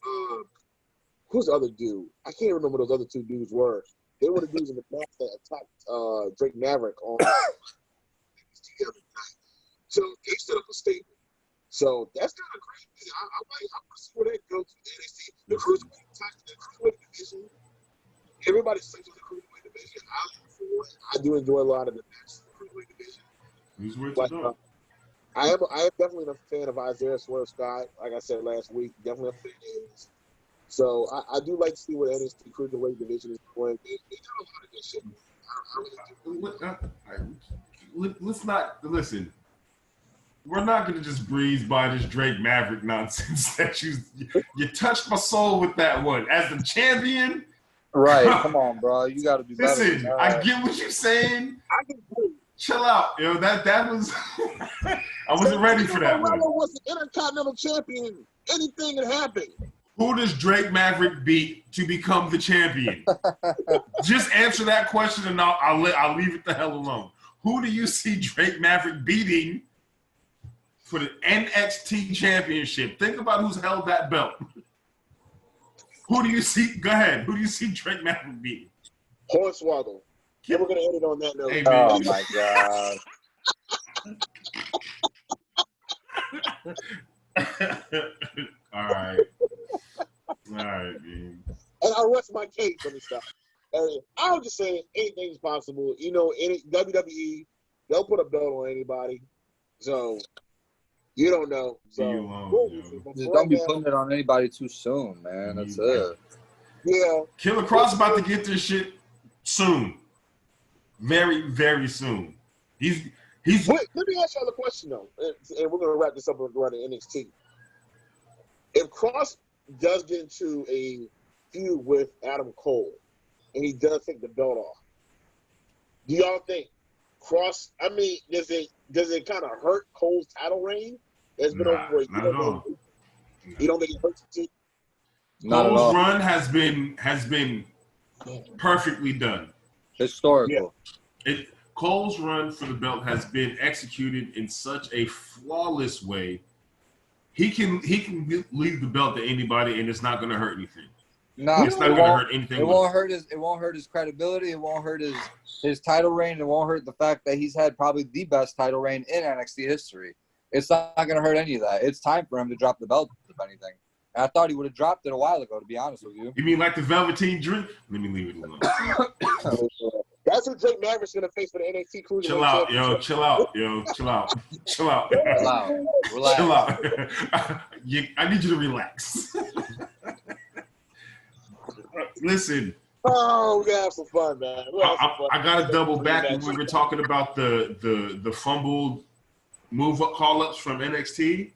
who's the other dude? I can't remember what those other two dudes were. They were the dudes in the mask that attacked Drake Maverick on NXT the other night. So they set up a stable. So that's kind of crazy. I want to see where that goes to NXT. The cruiserweight division. Everybody sings with the cruiserweight division. I do enjoy a lot of the matches in the cruiserweight division. But I am definitely a fan of Isaiah Swerve Scott. Like I said last week, definitely a fan of his. So I do like to see what NXT cruiserweight division is doing. They got a lot of good shit. Let's not listen. We're not going to just breeze by this Drake Maverick nonsense that you touched my soul with that one. As the champion. Right. Come on, bro. You got to be better. Listen, I get what you're saying. Chill out. Yo, that was I wasn't ready for that one. Was the Intercontinental Champion. Anything can happen. Who does Drake Maverick beat to become the champion? Just answer that question and I'll leave it the hell alone. Who do you see Drake Maverick beating for the NXT Championship? Think about who's held that belt. Who do you see? Go ahead. Who do you see Drake Maverick beating? Hornswoggle. Yeah, we're gonna end it on that note. Hey, oh my god. All right, man. And I'll rest my case on this stuff. I was just saying anything's possible. You know, WWE, they'll put a belt on anybody. So you don't know. So just don't be putting it on anybody too soon, man. That's it. Yeah. Killer Cross about to get this shit soon. Very, very soon. He's. Wait, let me ask y'all a question though, and we're gonna wrap this up regarding NXT. If Cross does get into a feud with Adam Cole, and he does take the belt off, do y'all think Cross? I mean, does it kind of hurt Cole's title reign? It's been over a year. Not at all. You don't think it hurts it? Cole's run has been perfectly done. Historical. Yeah. Cole's run for the belt has been executed in such a flawless way. He can leave the belt to anybody, and it's not going to hurt anything. No, it's not going to hurt anything. It won't hurt his credibility. It won't hurt his title reign. It won't hurt the fact that he's had probably the best title reign in NXT history. It's not going to hurt any of that. It's time for him to drop the belt, if anything. And I thought he would have dropped it a while ago, to be honest with you. You mean like the Velveteen Dream? Let me leave it alone. That's who Drake Maverick's going to face for the NXT Cruiserweight Chill out, yo. Chill out. Chill out. Relax. Chill out. I need you to relax. Listen. Oh, we gotta have some fun, man. I gotta double back when we were talking about the fumbled move up call ups from NXT.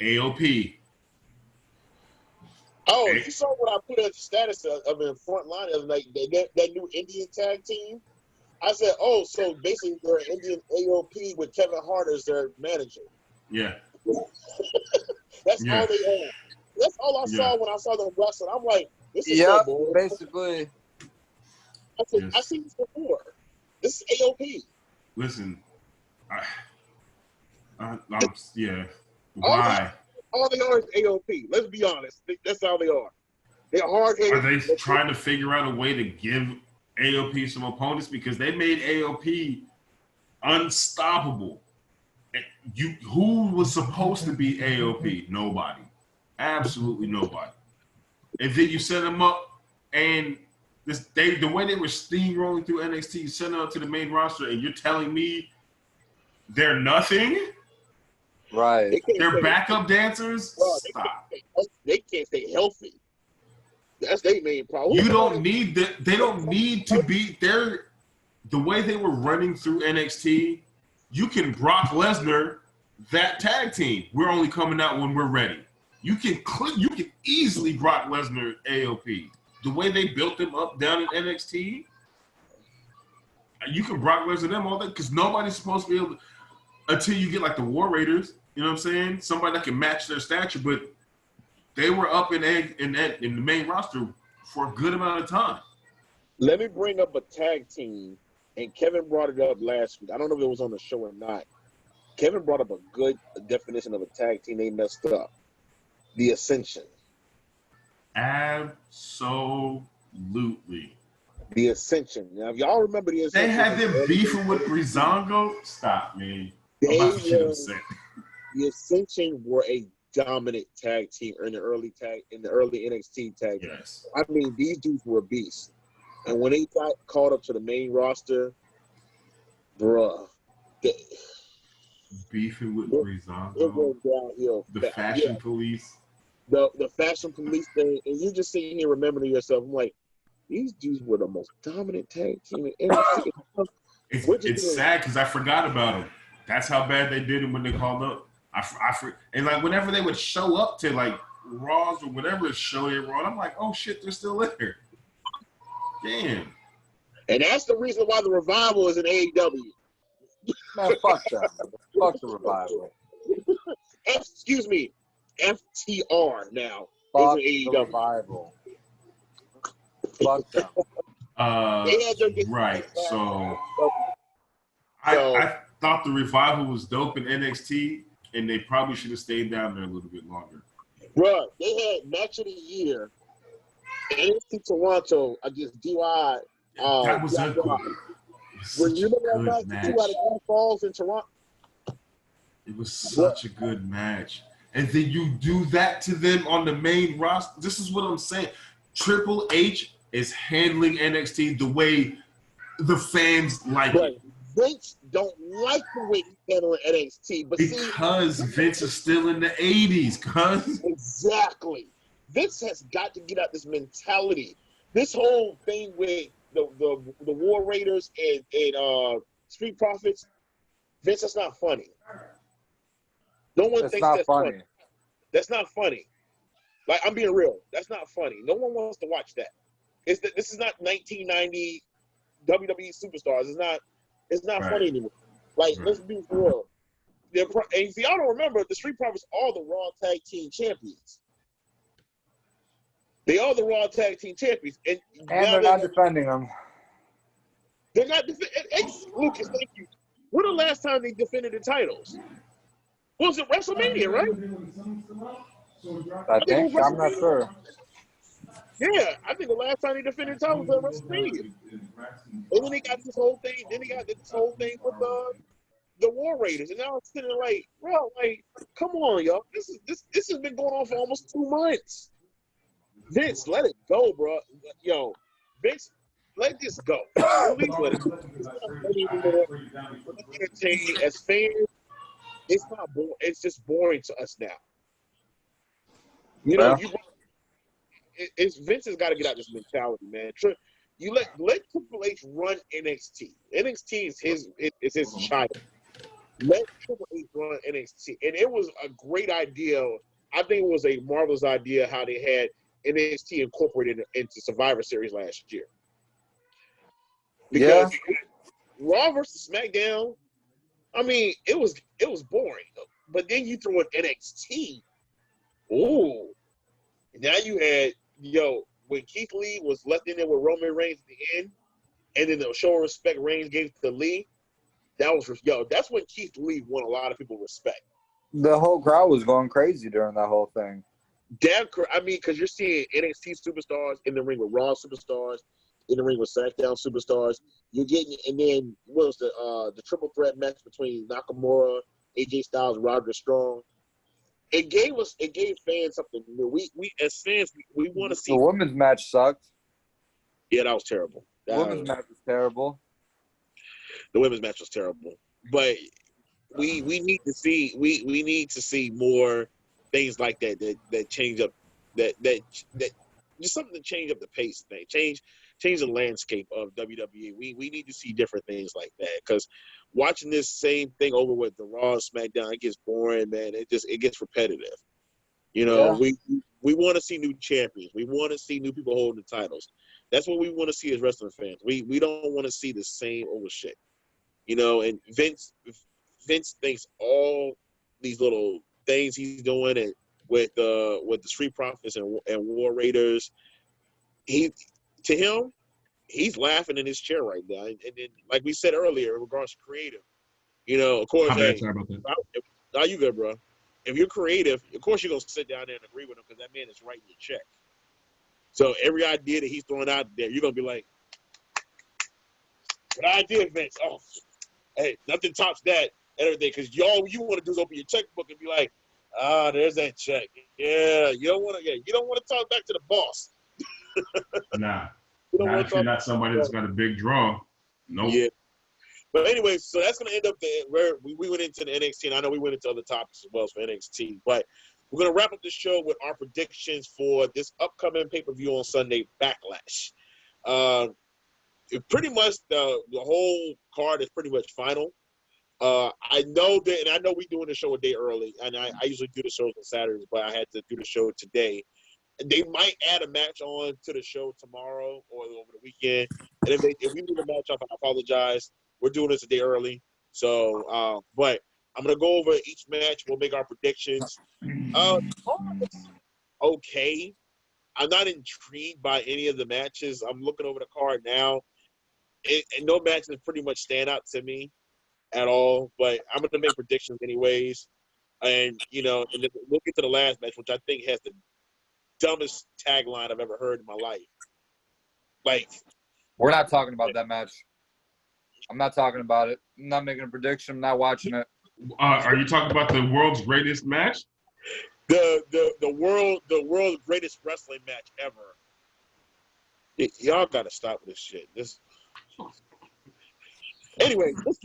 AOP. Oh, you saw what I put as the status of in front line the other night? That new Indian tag team. I said, oh, so basically they're Indian AOP with Kevin Hart as their manager. Yeah. That's all they own. That's all I saw when I saw them wrestling. I'm like, this is so boring. Basically. I said, I've seen this before. This is AOP. Listen, yeah. Why? All they are is AOP. Let's be honest. That's how they are. They're hard-headed. Are they trying to figure out a way to give AOP some opponents? Because they made AOP unstoppable. Who was supposed to be AOP? Nobody. Absolutely nobody. And then you set them up, and the way they were steamrolling through NXT, you send them up to the main roster, and you're telling me they're nothing? Right. They're backup dancers? Stop. They can't stay healthy. That's their main problem. You don't need that. They don't need to be there. The way they were running through NXT, you can Brock Lesnar that tag team. We're only coming out when we're ready. You can easily Brock Lesnar AOP. The way they built them up down in NXT, you can Brock Lesnar them all that because nobody's supposed to be able to, until you get like the War Raiders. You know what I'm saying? Somebody that can match their stature, but they were up in the main roster for a good amount of time. Let me bring up a tag team, and Kevin brought it up last week. I don't know if it was on the show or not. Kevin brought up a good definition of a tag team they messed up. The Ascension. Absolutely. The Ascension. Now, if y'all remember the Ascension, They had them beefing with Breezango. Stop, man. I'm about to get upset. The Ascension were a dominant tag team in the early NXT tag team. Yes. I mean, these dudes were beasts. And when they got called up to the main roster, bruh, Beefing with it Breezango. went downhill. The Fashion Police. The Fashion Police thing, and you just sitting here remembering to yourself, I'm like, these dudes were the most dominant tag team in NXT. It's sad because I forgot about them. That's how bad they did it when they called up. And like whenever they would show up to like Raws or whatever show they were on, I'm like, oh shit, they're still there. Damn. And that's the reason why the Revival is in AEW. Man, fuck that. Fuck the Revival. Excuse me, FTR now Fuck is in the AEW. Revival. Fuck them. Right. So I thought the Revival was dope in NXT, and they probably should have stayed down there a little bit longer. Bruh, they had match of the year, NXT Toronto against DIY. That was a good match. Two out of 3 falls in Toronto. It was such a good match. And then you do that to them on the main roster. This is what I'm saying. Triple H is handling NXT the way the fans like it. Vince don't like the way he's handling NXT. Because Vince is still in the 80s, cuz. Exactly. Vince has got to get out this mentality. This whole thing with the War Raiders and Street Profits, Vince, that's not funny. No one thinks that's funny. That's not funny. Like, I'm being real. That's not funny. No one wants to watch that. This is not 1990 WWE Superstars. It's not funny anymore. Like, let's be real. And if y'all don't remember, the Street Profits are the Raw Tag Team Champions. They are the Raw Tag Team Champions. And they're not defending them. They're not defending. Lucas, thank you. When the last time they defended the titles? Was it WrestleMania, right? I think. I'm not sure. Yeah, I think the last time they defended the title was at WrestleMania. And then they got this whole thing. Then they got this whole thing with the War Raiders. And now I'm sitting there like, bro, like, come on, y'all. This has been going on for almost 2 months. Vince, let it go, bro. Yo, Vince, let this go. Please let it go. As fans, it's not boring. It's just boring to us now. You know, Vince has got to get out this mentality, man. You let Triple H run NXT. NXT is his child. Let Triple H run NXT, and it was a great idea. I think it was a marvelous idea how they had NXT incorporated into Survivor Series last year. Because Raw versus SmackDown, I mean, it was boring. But then you throw in NXT. Ooh. Now you had, when Keith Lee was left in there with Roman Reigns at the end, and then the show of respect Reigns gave to Lee, that's when Keith Lee won a lot of people respect. The whole crowd was going crazy during that whole thing. Because you're seeing NXT superstars in the ring with Raw superstars, in the ring with SmackDown superstars. You're getting, and then what was the triple threat match between Nakamura, AJ Styles, and Roderick Strong. It gave fans something new. We as fans, we want to see. The women's match sucked. Yeah, that was terrible. The women's match was terrible. The women's match was terrible. But we need to see more things like that change up that just something to change up the pace thing. Change the landscape of WWE. We need to see different things like that, because watching this same thing over with the Raw and SmackDown, it gets boring, man. It gets repetitive. We want to see new champions. We want to see new people holding the titles. That's what we want to see as wrestling fans. We don't want to see the same old shit. And Vince thinks all these little things he's doing and with the Street Profits and War Raiders, to him, he's laughing in his chair right now. And then, like we said earlier, in regards to creative, of course, Sorry about that. Now you good, bro. If you're creative, of course you're gonna sit down there and agree with him because that man is writing your check. So every idea that he's throwing out there, you're gonna be like, "Good idea, Vince." Oh, hey, nothing tops that and everything because all you want to do is open your checkbook and be like, there's that check. Yeah, you don't want to talk back to the boss. Nah. Not if you're not somebody that's got a big draw. Nope. Yeah. But anyway, so that's going to end up where we went into the NXT, and I know we went into other topics as well for NXT. But we're going to wrap up the show with our predictions for this upcoming pay-per-view on Sunday, Backlash. Pretty much the whole card is pretty much final. I know we're doing the show a day early, and I usually do the shows on Saturdays, but I had to do the show today. They might add a match on to the show tomorrow or over the weekend. And if we need a match up, I apologize. We're doing this a day early. So, but I'm going to go over each match. We'll make our predictions. Okay. I'm not intrigued by any of the matches. I'm looking over the card now. And no matches pretty much stand out to me at all. But I'm going to make predictions anyways. And, and then we'll get to the last match, which I think has the dumbest tagline I've ever heard in my life. Like, we're not talking about that match. I'm not talking about it. I'm not making a prediction. I'm not watching it. Are you talking about the world's greatest match? The world's greatest wrestling match ever. Y'all gotta stop with this shit. Anyway, let's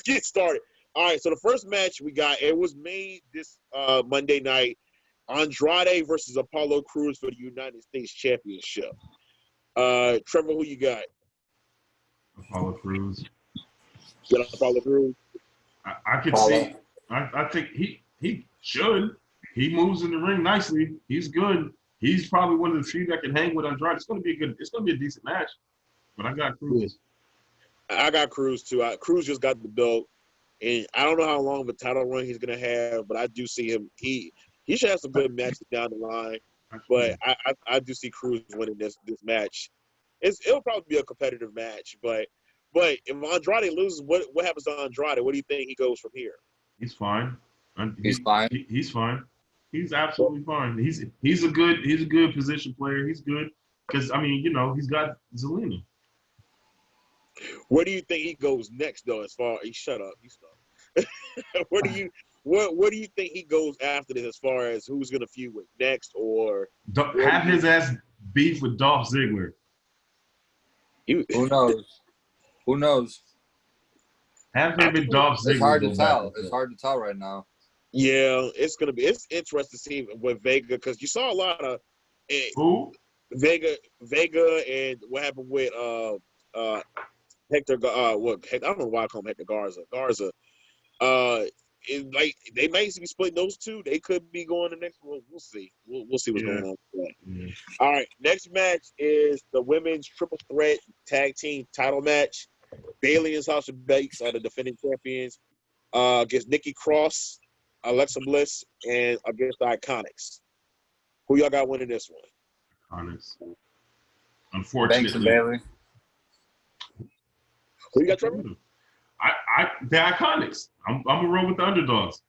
get started. All right, so the first match we got, it was made this Monday night. Andrade versus Apollo Crews for the United States Championship. Trevor, who you got? Apollo Crews. You got Apollo Crews? I could see. I think he should. He moves in the ring nicely. He's good. He's probably one of the few that can hang with Andrade. It's gonna be a decent match. But I got Crews. I got Crews too. Crews just got the belt, and I don't know how long of a title run he's gonna have, but I do see him. He should have some good matches down the line, but I do see Crews winning this match. It'll probably be a competitive match, but if Andrade loses, what happens to Andrade? What do you think he goes from here? He's fine. He's fine. He's fine. He's absolutely fine. He's a good position player. He's good because he's got Zelina. Where do you think he goes next, though? As far shut up, you stop. What do you think he goes after this, as far as who's gonna feud with next, or have his ass beef with Dolph Ziggler? Who knows? Who knows? Have him and Dolph Ziggler. It's hard to tell. It's hard to tell right now. Yeah, it's interesting to see with Vega because you saw a lot of who Vega and what happened with Hector. I don't know why I call him Hector Garza. They might be splitting those two. They could be going the next one. We'll see. We'll see what's going on with that. Yeah. All right, next match is the women's triple threat tag team title match. Bayley and Sasha Banks are the defending champions against Nikki Cross, Alexa Bliss, and against the Iconics. Who y'all got winning this one? Iconics. Unfortunately. Banks and Bayley. Who you got, Trevor? The Iconics. I'm gonna roll with the underdogs.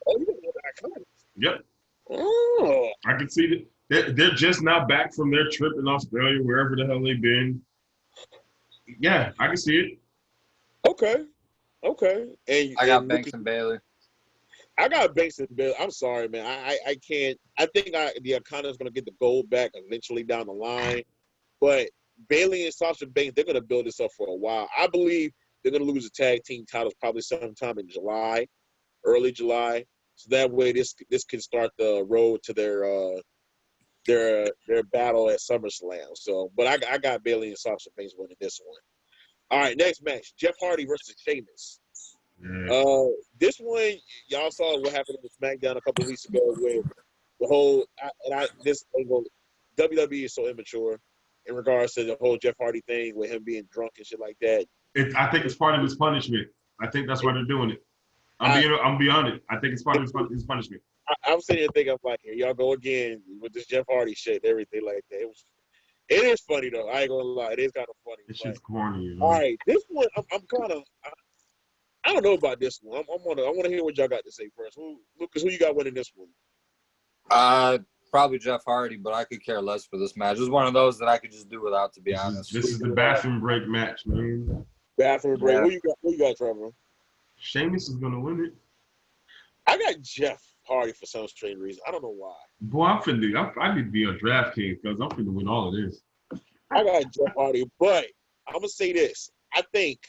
Oh, you got the Iconics. Yep. Oh. I can see that they're just not back from their trip in Australia, wherever the hell they've been. Yeah, I can see it. Okay. And I got Banks and Bayley. I got Banks and Bayley. I'm sorry, man. I can't. I think the Iconics going to get the gold back eventually down the line. But Bayley and Sasha Banks, they're going to build this up for a while. I believe they're going to lose the tag team titles probably sometime in July, early July. So that way this can start the road to their battle at SummerSlam. So, but I got Bayley and Sasha Banks winning this one. All right, next match: Jeff Hardy versus Sheamus. Yeah. This one, y'all saw what happened in SmackDown a couple of weeks ago with the whole. WWE is so immature in regards to the whole Jeff Hardy thing with him being drunk and shit like that. I think it's part of his punishment. I think that's why they're doing it. I'm beyond it. I think it's part of his punishment. I'm sitting here thinking, I'm like, here y'all go again with this Jeff Hardy shit and everything like that. It is funny though. I ain't gonna lie. It is kind of funny. This But, shit's corny, you know. all right, this one I'm kind of. I don't know about this one. I want to hear what y'all got to say first. Lucas, who you got winning this one? Probably Jeff Hardy, but I could care less for this match. It's one of those that I could just do without, to be honest. This is the bathroom break match, man. Bathroom break. Yeah. Who you got, Trevor? Sheamus is gonna win it. I got Jeff Hardy for some strange reason. I don't know why. Boy, I need to be on DraftKings because I'm finna win all of this. I got Jeff Hardy, but I'm gonna say this. I think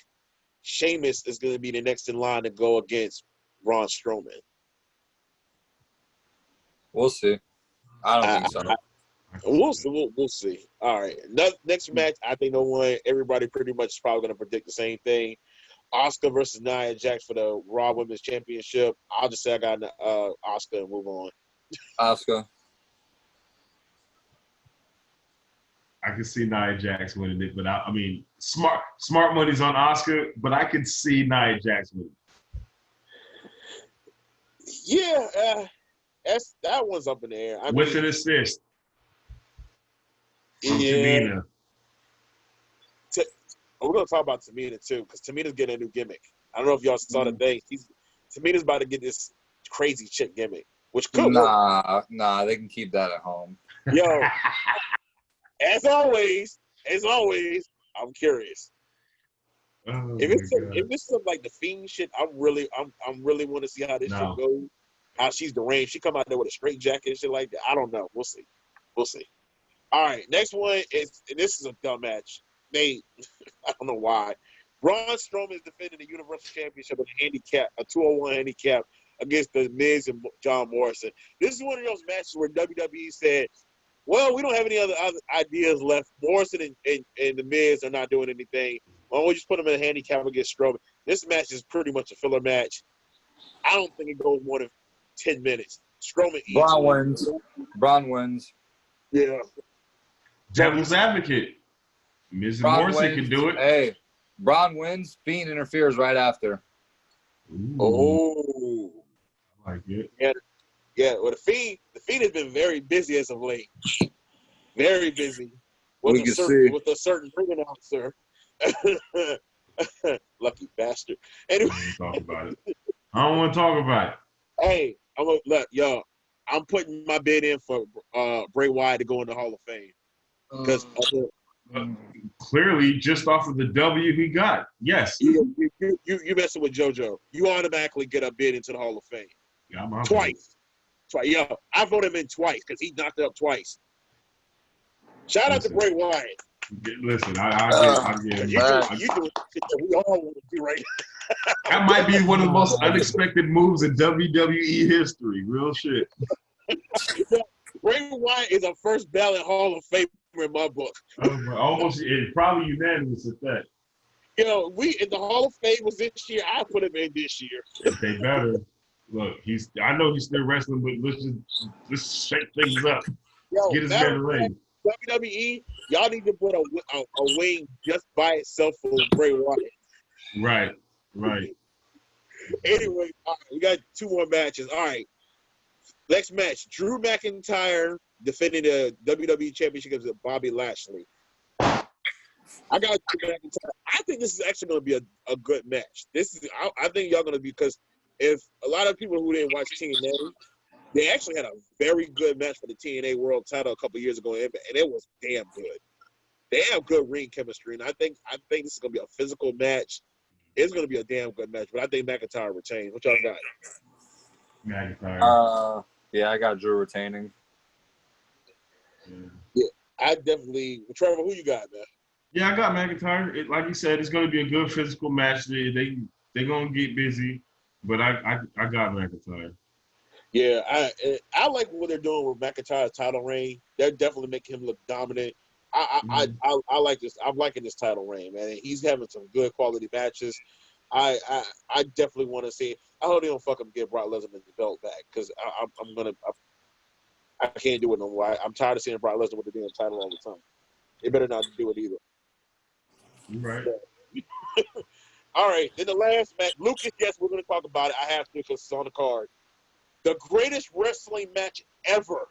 Sheamus is gonna be the next in line to go against Braun Strowman. We'll see. I don't think so. We'll see. All right. Next match, I think no one. Everybody pretty much is probably gonna predict the same thing. Asuka versus Nia Jax for the Raw Women's Championship. I'll just say I got Asuka and move on. Asuka. I can see Nia Jax winning it, but I mean, smart money's on Asuka, but I can see Nia Jax winning. Yeah, that one's up in the air. With an assist from yeah. Tamina. We're gonna talk about Tamina too, because Tamina's getting a new gimmick. I don't know if y'all saw the thing. Tamina's about to get this crazy chick gimmick, which could work. Nah, they can keep that at home. Yo, as always, I'm curious. Oh if it's something like the Fiend shit, I'm really want to see how this shit goes. How she's deranged. She come out there with a straight jacket and shit like that. I don't know. We'll see. All right, next one is, and this is a dumb match. I don't know why. Braun Strowman is defending the Universal Championship with a 201 handicap against The Miz and John Morrison. This is one of those matches where WWE said, well, we don't have any other ideas left. Morrison and The Miz are not doing anything. Why don't we just put them in a handicap against Strowman? This match is pretty much a filler match. I don't think it goes more than 10 minutes. Strowman Braun wins. Yeah. Devil's advocate. Miz and Morrison can do it. Hey, Braun wins. Fiend interferes right after. Ooh, Oh. I like it. Yeah. Well, the Fiend has been very busy as of late. Very busy. With a certain ring announcer. Lucky bastard. Anyway. I don't want to talk about it. Hey, I'm putting my bid in for Bray Wyatt to go in the Hall of Fame. Because clearly, just off of the W he got, yes. You messing with JoJo. You automatically get a bid into the Hall of Fame. Yeah, Twice. Yo, I voted him in twice because he knocked it up twice. Shout out to Bray Wyatt. Listen, I get it. You doing shit that we all want to do right now. That might be one of the most unexpected moves in WWE history. Real shit. Bray Wyatt is a first ballot Hall of Famer in my book. Almost, it's probably unanimous at that. Yo, if the Hall of Fame was this year, I put him in this year. They better. Look, I know he's still wrestling, but let's shake things up. Yo, get his man a ring. WWE, y'all need to put a wing just by itself for Bray Wyatt. Right. Anyway, all right, we got 2 more matches. All right. Next match, Drew McIntyre defending the WWE Championship against Bobby Lashley. I got Drew McIntyre. I think this is actually going to be a good match. I think y'all going to be, because if a lot of people who didn't watch TNA, they actually had a very good match for the TNA World Title a couple years ago, and it was damn good. They have good ring chemistry, and I think this is going to be a physical match. It's going to be a damn good match, but I think McIntyre retains. What y'all got? McIntyre. Yeah, I got Drew retaining. Yeah, I definitely. Trevor, who you got, man? Yeah, I got McIntyre. Like you said, it's going to be a good physical match. They're going to get busy, but I got McIntyre. Yeah, I like what they're doing with McIntyre's title reign. They're definitely making him look dominant. I like this. I'm liking this title reign, man. He's having some good quality matches. I definitely want to see. I hope they don't fuck him and get Brock Lesnar the belt back, because I can't do it no more. I'm tired of seeing Brock Lesnar with the damn title all the time. They better not do it either. Right. All right. Then the last match, Lucas. Yes, we're going to talk about it. I have to, because it's on the card. The greatest wrestling match ever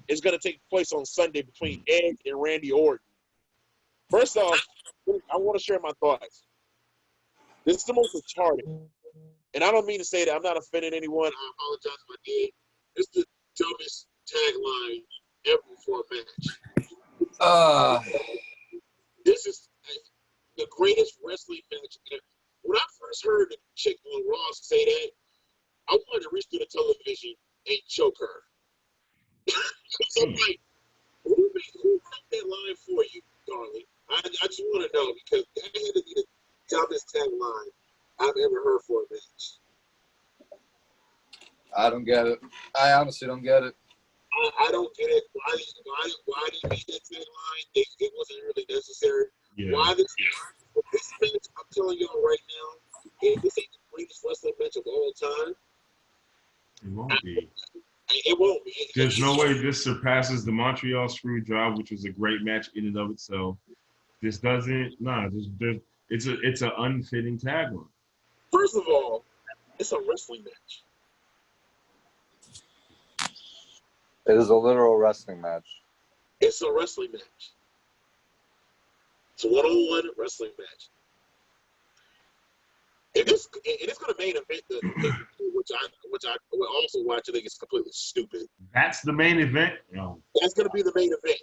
is going to take place on Sunday between Edge and Randy Orton. First off, I want to share my thoughts. This is the most retarded. And I don't mean to say that I'm not offending anyone. I apologize if I did. It's the dumbest tagline ever for a match. This is the greatest wrestling match ever. When I first heard the chick on Raw say that, I wanted to reach through the television and choke her. So I'm like, who wrote that line for you, darling? I just want to know, because that had to be the dumbest tagline I've ever heard for a match. I don't get it. I honestly don't get it. I don't get it. Why do you make that tagline? It wasn't really necessary. Yeah. Why this match, I'm telling y'all right now, if this ain't the greatest wrestling match of all time, It won't be. It won't be. There's no way this surpasses the Montreal Screwjob, which was a great match in and of itself. This doesn't. It's an unfitting tagline. First of all, it's a wrestling match. It is a literal wrestling match. It's a wrestling match. It's a one-on-one wrestling match. And it's going to main event which I will also watch. I think it's completely stupid. That's the main event. No. That's going to be the main event.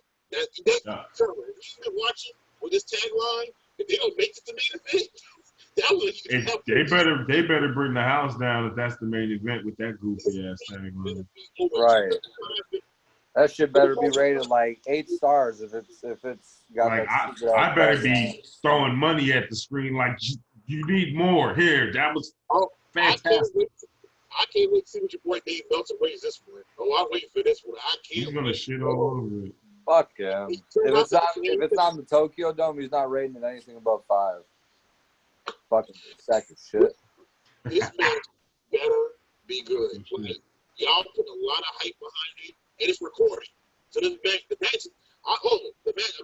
Trevor, if you've been watching with this tagline, if they don't make it the main event, they better bring the house down if that's the main event with that goofy ass tagline. Right. That shit better be rated like 8 stars if it's got like that. I better be throwing money at the screen like you need more. Here, that was fantastic. I can't wait to see what your boy Dave Meltzer weighs this one. Oh, I'm waiting for this one. I can't. He's gonna shit all over it. Fuck him. If it's on the Tokyo Dome, he's not rating it anything above 5. Fucking sack of shit. This match better be good. Like, y'all put a lot of hype behind it, and it's recorded. So the match, I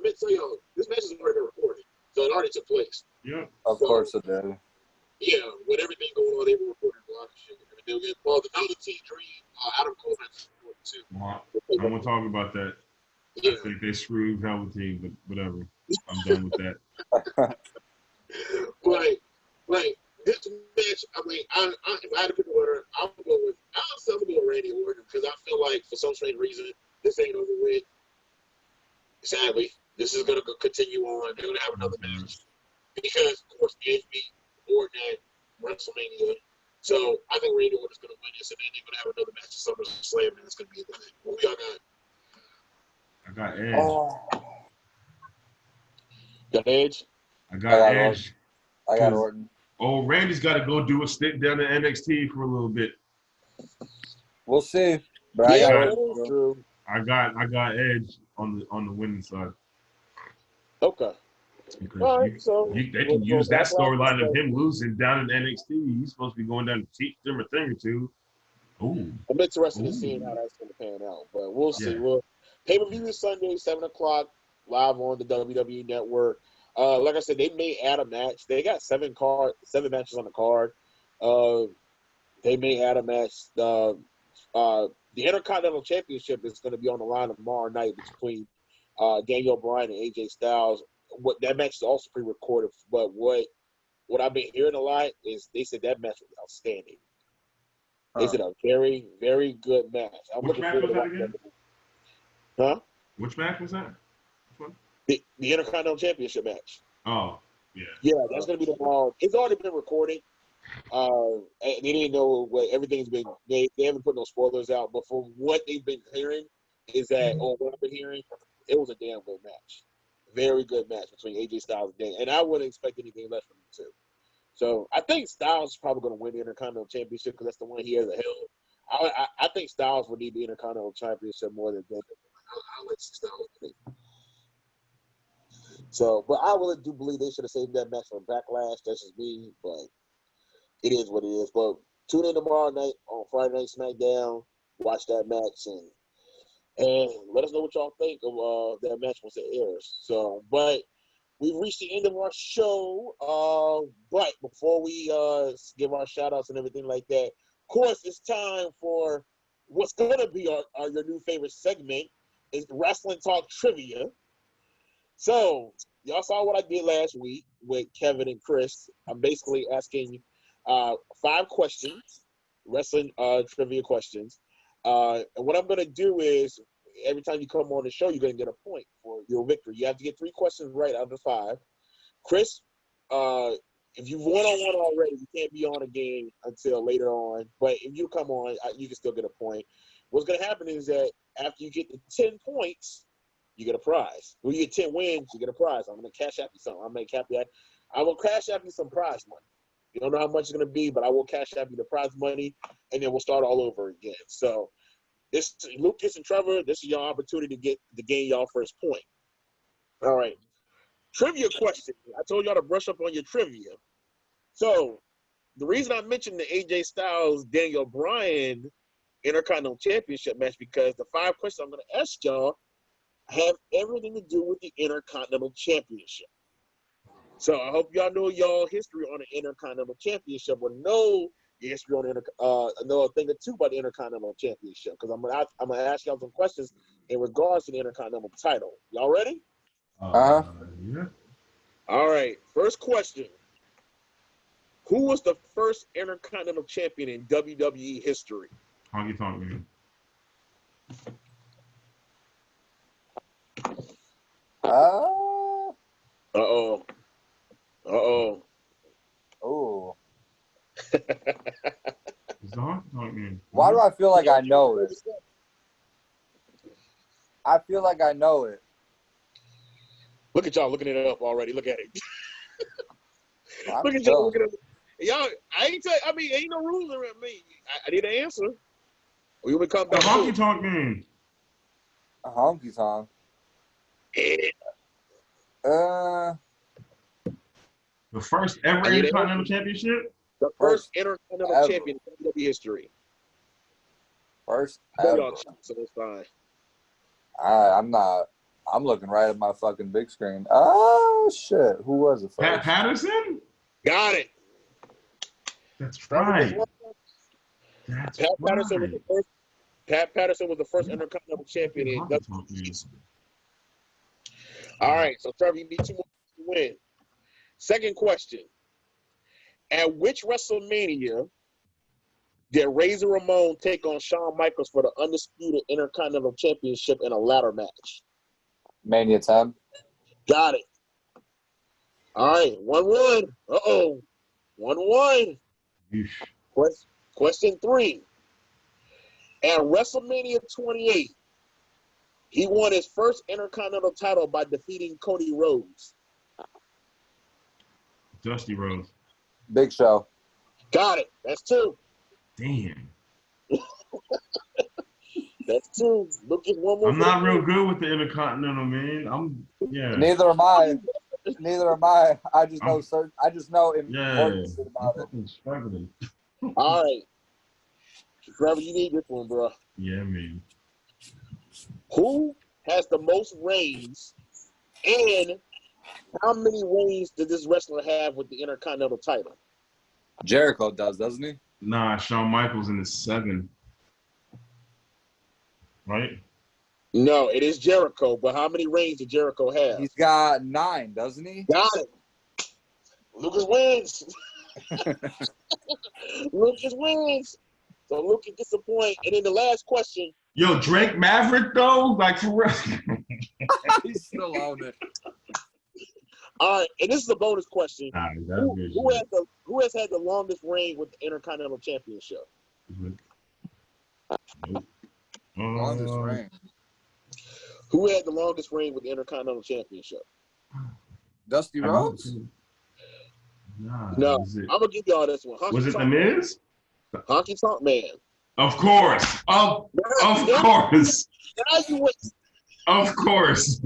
meant to tell y'all, this match is already recorded. So it already took place. Yeah. Of course it did. Yeah, with everything going on, they were recording a lot of shit. Well, the other team, Adam Cole has recorded too. Well, I don't want to talk about that. Yeah. I think they screwed Velveteen, but whatever. I'm done with that. Like this match, I mean, if I had to pick a winner, I'll go with Randy Orton, because I feel like for some strange reason this ain't over with. Sadly, this is gonna continue on. They're gonna have another match because, of course, Edge beat Orton at WrestleMania. So I think Randy Orton's gonna win this, and then they're gonna have another match at SummerSlam, and it's gonna be a thing. What y'all got? I got Edge. Got Edge? I got Edge. I got Orton. Oh, Randy's got to go do a stint down to NXT for a little bit. We'll see. But I got Edge on the winning side. Okay. All right, so they can use that storyline of him losing down in NXT. He's supposed to be going down to teach them a thing or two. Ooh. I'm interested in seeing how that's going to pan out, but we'll see. Yeah. Well, pay-per-view is Sunday, 7 o'clock, live on the WWE Network. Like I said, they may add a match. They got 7 matches on the card. They may add a match. The Intercontinental Championship is going to be on the line tomorrow night between Daniel Bryan and AJ Styles. That match is also pre-recorded, but what I've been hearing a lot is they said that match was outstanding. They said a very, very good match. Which match was that again? Huh? Which match was that? The Intercontinental Championship match. Oh, yeah. Yeah, that's going to be tomorrow. It's already been recorded. And they didn't know what everything's been. They haven't put no spoilers out, but from what they've been hearing is that, or what I've been hearing, it was a damn good match. Very good match between AJ Styles and Daniel. And I wouldn't expect anything less from him, too. So I think Styles is probably going to win the Intercontinental Championship because that's the one he has a hell. I think Styles would need the Intercontinental Championship more than Daniel. I'll let Styles win. So, but I really do believe they should have saved that match for Backlash. That's just me, but it is what it is. But tune in tomorrow night on Friday Night SmackDown. Watch that match and let us know what y'all think of that match once it airs. So, but we've reached the end of our show. But before we give our shout outs and everything like that, of course, it's time for what's going to be your new favorite segment. is Wrestling Talk Trivia. So, y'all saw what I did last week with Kevin and Chris. I'm basically asking 5 questions, wrestling trivia questions. And what I'm going to do is, every time you come on the show, you're going to get a point for your victory. You have to get 3 questions right out of the 5. Chris, if you've won on one already, you can't be on again until later on. But if you come on, you can still get a point. What's going to happen is that after you get the 10 points, you get a prize. When you get 10 wins, you get a prize. I'm going to cash out you something. I will cash out you some prize money. You don't know how much it's going to be, but I will cash out you the prize money, and then we'll start all over again. So, this Lucas and Trevor, this is your opportunity to gain y'all first point. All right. Trivia question. I told y'all to brush up on your trivia. So, the reason I mentioned the AJ Styles Daniel Bryan Intercontinental Championship match, because the 5 questions I'm going to ask y'all have everything to do with the Intercontinental Championship. So I hope y'all know y'all history on the Intercontinental Championship, or know your history on know a thing or two about the Intercontinental Championship, because I'm gonna ask y'all some questions in regards to the Intercontinental title. Y'all ready? Yeah. All right. First question: who was the first Intercontinental Champion in WWE history? Honky Tonk Man. Oh. It's the Honky Tonk Man. Why do I feel like I know it? I feel like I know it. Look at y'all looking it up already. Look at it. I'm Look at y'all looking it up. Y'all, ain't no rules around me. I need an answer. We will come The back. Honky Tonk Man. A honky tonk. The first ever Intercontinental Championship? The first Intercontinental Champion in WWE history. First So ever. y'all cheat, so it's fine. I'm not. I'm looking right at my fucking big screen. Oh, shit. Who was it first? Pat Patterson? Got it. That's right. Pat Patterson was the first Intercontinental Champion in WWE history. All right, so Trevor, you need 2 more to win. Second question: at which WrestleMania did Razor Ramon take on Shawn Michaels for the undisputed Intercontinental Championship in a ladder match? Mania 10. Got it. All right, 1-1. 1-1. Question 3: at WrestleMania 28, he won his first Intercontinental title by defeating Cody Rhodes. Dusty Rhodes. Big Show. Got it. That's 2. Damn. That's 2. Look at one more. I'm not real good with the Intercontinental, man. Neither am I. I just know certain. I just know important shit about it. I'm struggling. All right, Trevor, you need this one, bro. Yeah, man. Who has the most reigns, and how many reigns did this wrestler have with the Intercontinental title? Jericho does, doesn't he? Nah, Shawn Michaels in his 7. Right? No, it is Jericho, but how many reigns did Jericho have? He's got 9, doesn't he? Got it. Lucas wins. Lucas wins. So Lucas gets a point. And then the last question. Yo, Drake Maverick, though? Like, for real? He's still on it. All right, and this is a bonus question. Nah, who has had the longest reign with the Intercontinental Championship? Longest reign. Who had the longest reign with the Intercontinental Championship? Dusty Rhodes? Nah, no, I'm going to give y'all this one. Was it The Miz? Honky Tonk Man. Of course. Of course. Of course.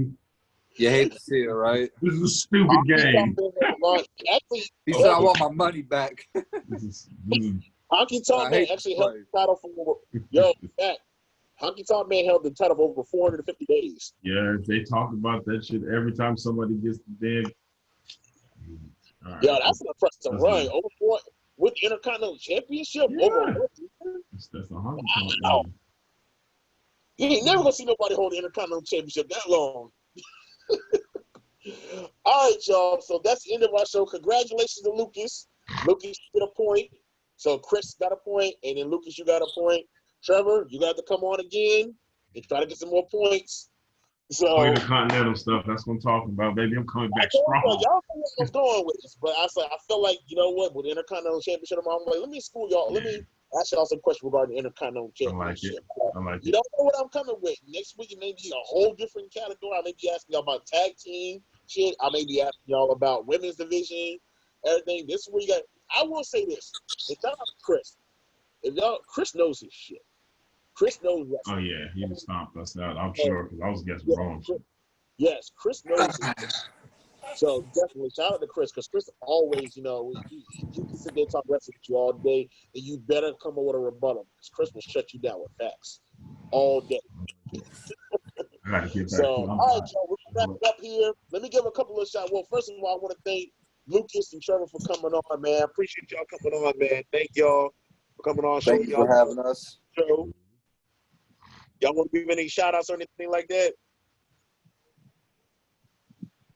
You hate to see it, right? This is a stupid game. He said, I want my money back. Honky Tonk Man actually held the title for, Honky Tonk Man held the title for over 450 days. Yeah, they talk about that shit every time somebody gets the damn. Right. Yeah, that's an impressive run. Over 4 with the Intercontinental Championship. Yeah. Over that's a Honky Tonk Man. You ain't never gonna see nobody hold the Intercontinental Championship that long. All right, y'all. So that's the end of our show. Congratulations to Lucas. Lucas, you get a point. So Chris got a point, and then Lucas, you got a point. Trevor, you got to come on again and try to get some more points. So Intercontinental stuff. That's what I'm talking about, baby. I'm coming back strong. y'all know where I was going with this, but I felt like, you know what, with the Intercontinental Championship, I'm like, let me school y'all. Let me ask y'all some questions regarding the Intercontinental Championship. I like You it. don't know what I'm coming with. Next week, it may be a whole different category. I may be asking y'all about tag team shit. I may be asking y'all about women's division, everything. This is where you got. I will say this. And shout out to Chris. Chris knows his shit. Chris knows wrestling. Oh yeah, he just stomped us out. I'm sure because I was guessing wrong. Yes, Chris knows his shit. So definitely shout out to Chris, because Chris always, you know, you can sit there and talk wrestling with you all day, and you better come up with a rebuttal, because Chris will shut you down with facts all day. I gotta get back. So, all right, y'all, we're wrapping up here. Let me give a couple of shots. Well, first of all, I want to thank Lucas and Trevor for coming on, man. Appreciate y'all coming on, man. Thank y'all for coming on. Thank you for having us. Show. Y'all want to give any shout outs or anything like that?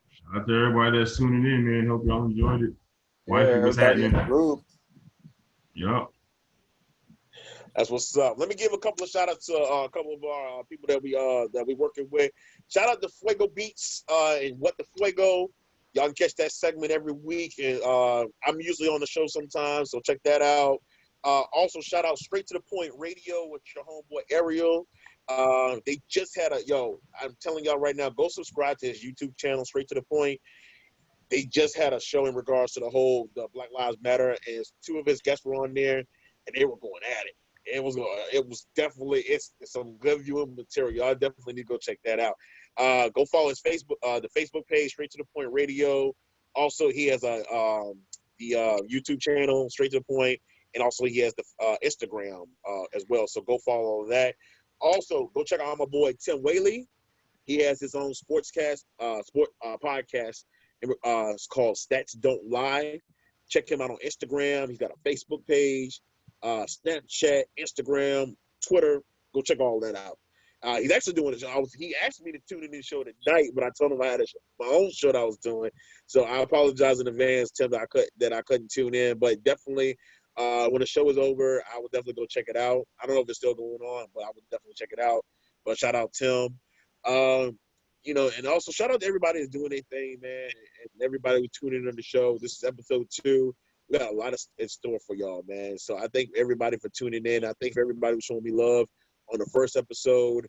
Shout out to everybody that's tuning in, man. Hope y'all enjoyed it. Yeah, What's everybody in happening? the group. Yup. That's what's up. Let me give a couple of shout outs to a couple of our people that we working with. Shout out to Fuego Beats and What the Fuego. Y'all can catch that segment every week, and I'm usually on the show sometimes, so check that out. Also, shout out Straight to the Point Radio with your homeboy Ariel. They just had I'm telling y'all right now, go subscribe to his YouTube channel, Straight to the Point. They just had a show in regards to the Black Lives Matter, and two of his guests were on there, and they were going at it. It was definitely it's some good viewing material. Y'all definitely need to go check that out. Go follow his Facebook, the Facebook page, Straight to the Point Radio. Also, he has the YouTube channel, Straight to the Point, and also he has the Instagram as well. So go follow that. Also, go check out my boy Tim Whaley. He has his own podcast. It's called Stats Don't Lie. Check him out on Instagram. He's got a Facebook page, Snapchat, Instagram, Twitter. Go check all that out. He's actually doing a show. He asked me to tune in this show tonight, but I told him I had my own show that I was doing. So I apologize in advance, Tim, that I couldn't tune in. But definitely, when the show is over, I would definitely go check it out. I don't know if it's still going on, but I would definitely check it out. But shout out Tim. And also shout out to everybody that's doing their thing, man, and everybody who's tuning in on the show. This is episode 2. We got a lot in store for y'all, man. So I thank everybody for tuning in. I thank everybody for showing me love on the first episode.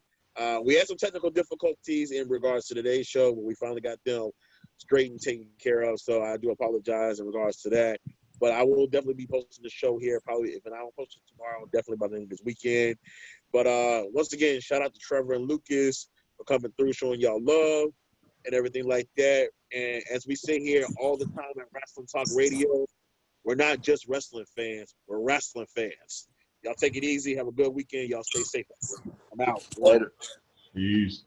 We had some technical difficulties in regards to today's show, but we finally got them straight and taken care of. So I do apologize in regards to that. But I will definitely be posting the show here. Probably if I don't post it tomorrow, definitely by the end of this weekend. But once again, shout out to Trevor and Lucas for coming through, showing y'all love and everything like that. And as we sit here all the time at Wrestling Talk Radio, we're not just wrestling fans. We're wrestling fans. Y'all take it easy. Have a good weekend. Y'all stay safe. I'm out. Later. Peace.